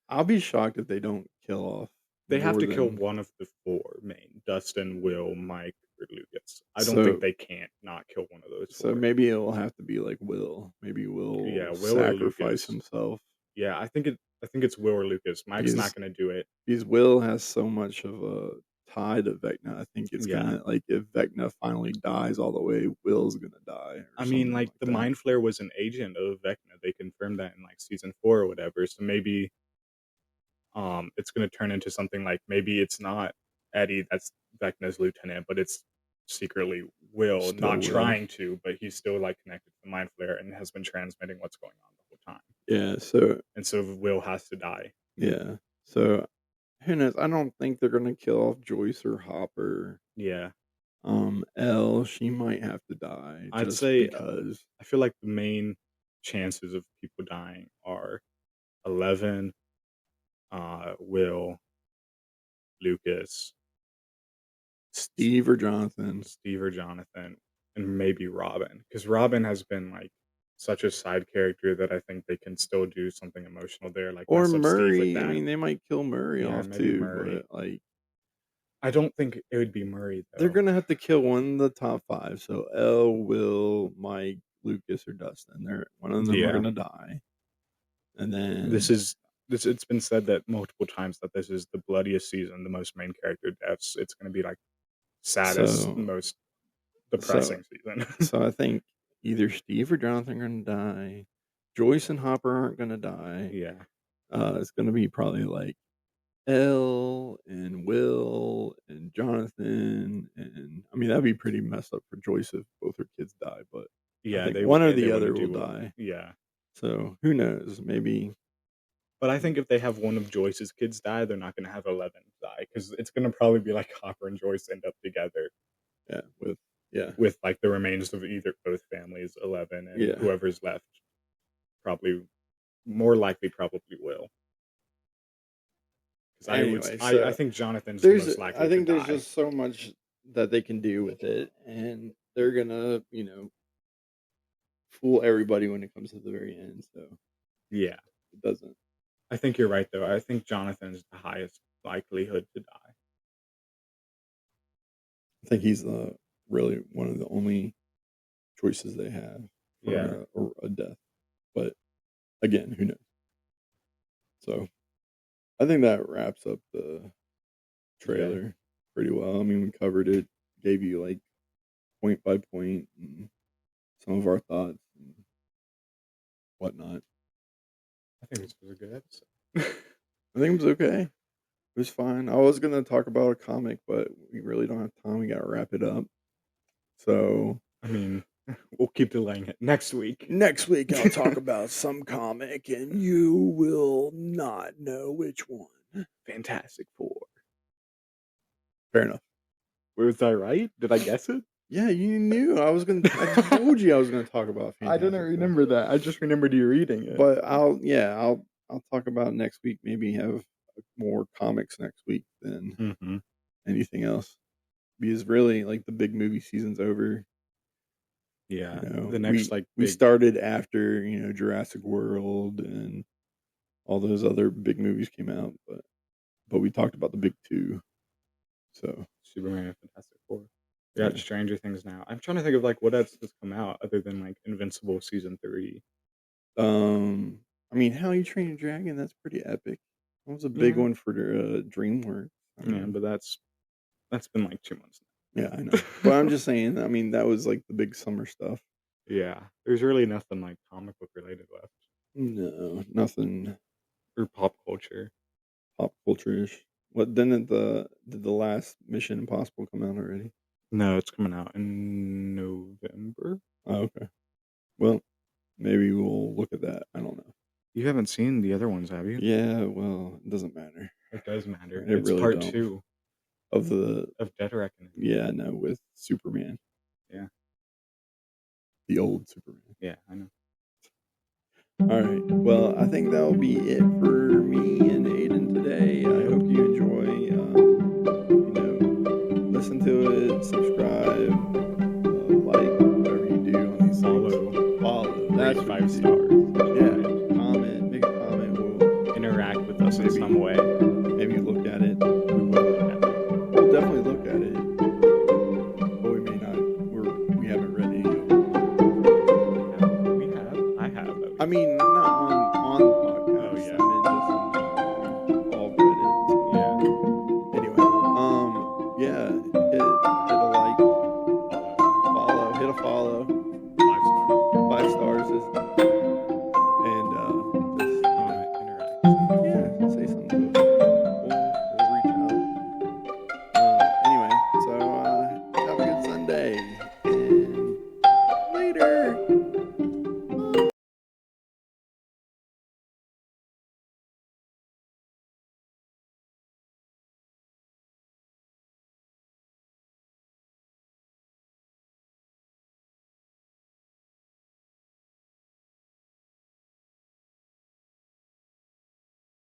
I'll be shocked if they don't kill off They have to kill Jordan. one of the 4 main, Dustin, Will, Mike, or Lucas. I don't think So they can't not kill one of those so 4. maybe it'll have to be like Will. Maybe Yeah, Will Will or sacrifice Lucas. himself Yeah, I think it's Will or Lucas. Mike's not because gonna do it. Will has so much of a tie to Vecna. I think it's Yeah. gonna like if Vecna finally dies all the way, Will's gonna die or I mean, something like, like the that. Mind Flayer was an agent of Vecna. They confirmed that in, like, season 4 or whatever, so maybe, it's gonna turn into something like maybe it's not Eddie that's Vecna's lieutenant, but it's secretly Will, Still not Will. trying to, but he's still, like, connected to the Mind Flayer and has been transmitting what's going on the whole time. Yeah, so And so Will has to die. yeah. So who knows? I don't think they're gonna kill off Joyce or Hopper. Yeah. Elle, she might have to die I'd just say, because. I feel like the main chances of people dying are 11, Will, Lucas, Steve or Jonathan. Steve or Jonathan, and maybe Robin. Because Robin has been, like, such a side character that I think they can still do something emotional there, like, Or mess up Steve with Murray. I that. mean, they might kill Murray Yeah, off maybe too, Murray. but like I don't think it would be Murray, they're though. gonna have to kill one of the top 5. So Elle, Will, Mike, Lucas, or Dustin. They're one of them are Yeah. gonna die. And This then is this it's been said that multiple times that this is the bloodiest season, the most main character deaths. It's gonna be, like, saddest, so most so depressing season. so I think either Steve or Jonathan are gonna die. Joyce and Hopper aren't gonna die. Yeah. It's gonna be probably like Elle and Will and Jonathan, and I mean that'd be pretty messed up for Joyce if both her kids die, but I Yeah, think one or they the wanna other will do die. yeah. So who knows? Maybe But I think if they have one of Joyce's kids die, they're not gonna have 11 die because it's gonna probably be like Hopper and Joyce end up together yeah, with yeah, with, like, the remains of either both families, 11, and yeah. whoever's left probably more likely probably will. Because Anyway, I so think Jonathan's the most I likely to think there's die. just so much that they can do with it, and they're gonna fool everybody when it comes to the very end. So Yeah. it doesn't. I think you're right, though. I think Jonathan's the highest likelihood to die. I think he's really one of the only choices they have Yeah. for a death. But again, who knows? So I think that wraps up the Yeah. trailer pretty well. I mean, we covered it, gave you like point by point and some of our thoughts and whatnot. I think this was a good episode. I think it was okay. It was fine. I was gonna talk about a comic, but we really don't have time. We gotta wrap it up. So I mean, we'll keep delaying it. Next week. next week I'll talk about some comic, and you will not know which one. Fantastic Four. Fair enough. Was I right? Did I guess it? Yeah, you knew I was gonna. I told you I was gonna talk about. I didn't Fantastic Four. remember that. I just remembered you reading it. But I'll talk about it next week. Maybe have more comics next week than Mm-hmm. anything else. Because really, like the big movie season's over. Yeah. The next like we big started after Jurassic World and all those other big movies came out, but we talked about the big two. So Superman and Fantastic Four. We got yeah. Stranger Things now. I'm trying to think of like what else has come out other than like Invincible season 3. I mean, How You Train Your Dragon, that's pretty epic. That was a big Yeah. one for DreamWorks. I Yeah, mean, but that's been like 2 months yeah, I know. But I'm just saying, I mean, that was like the big summer stuff. now. Yeah, there's really nothing like comic book related left No, nothing or pop culture. pop culture-ish. What did the last Mission Impossible come out already? No, it's coming out in November. Oh, okay. Well, maybe we'll look at that. I don't know. You haven't seen the other ones, have you? Yeah, well, it doesn't matter. It does matter. It It's really part don't. 2 Of the of Dead Reckoning. yeah, no, with Superman. Yeah. The old Superman. Yeah, I know. All right. Well, I think that'll be it for me and Aiden today. I hope you enjoy. Listen to it, subscribe, like, whatever you do on these things. Follow. That's Rate what 5 you do. stars. Yeah. Comment. Make a comment. We'll Interact with us in Maybe. some way.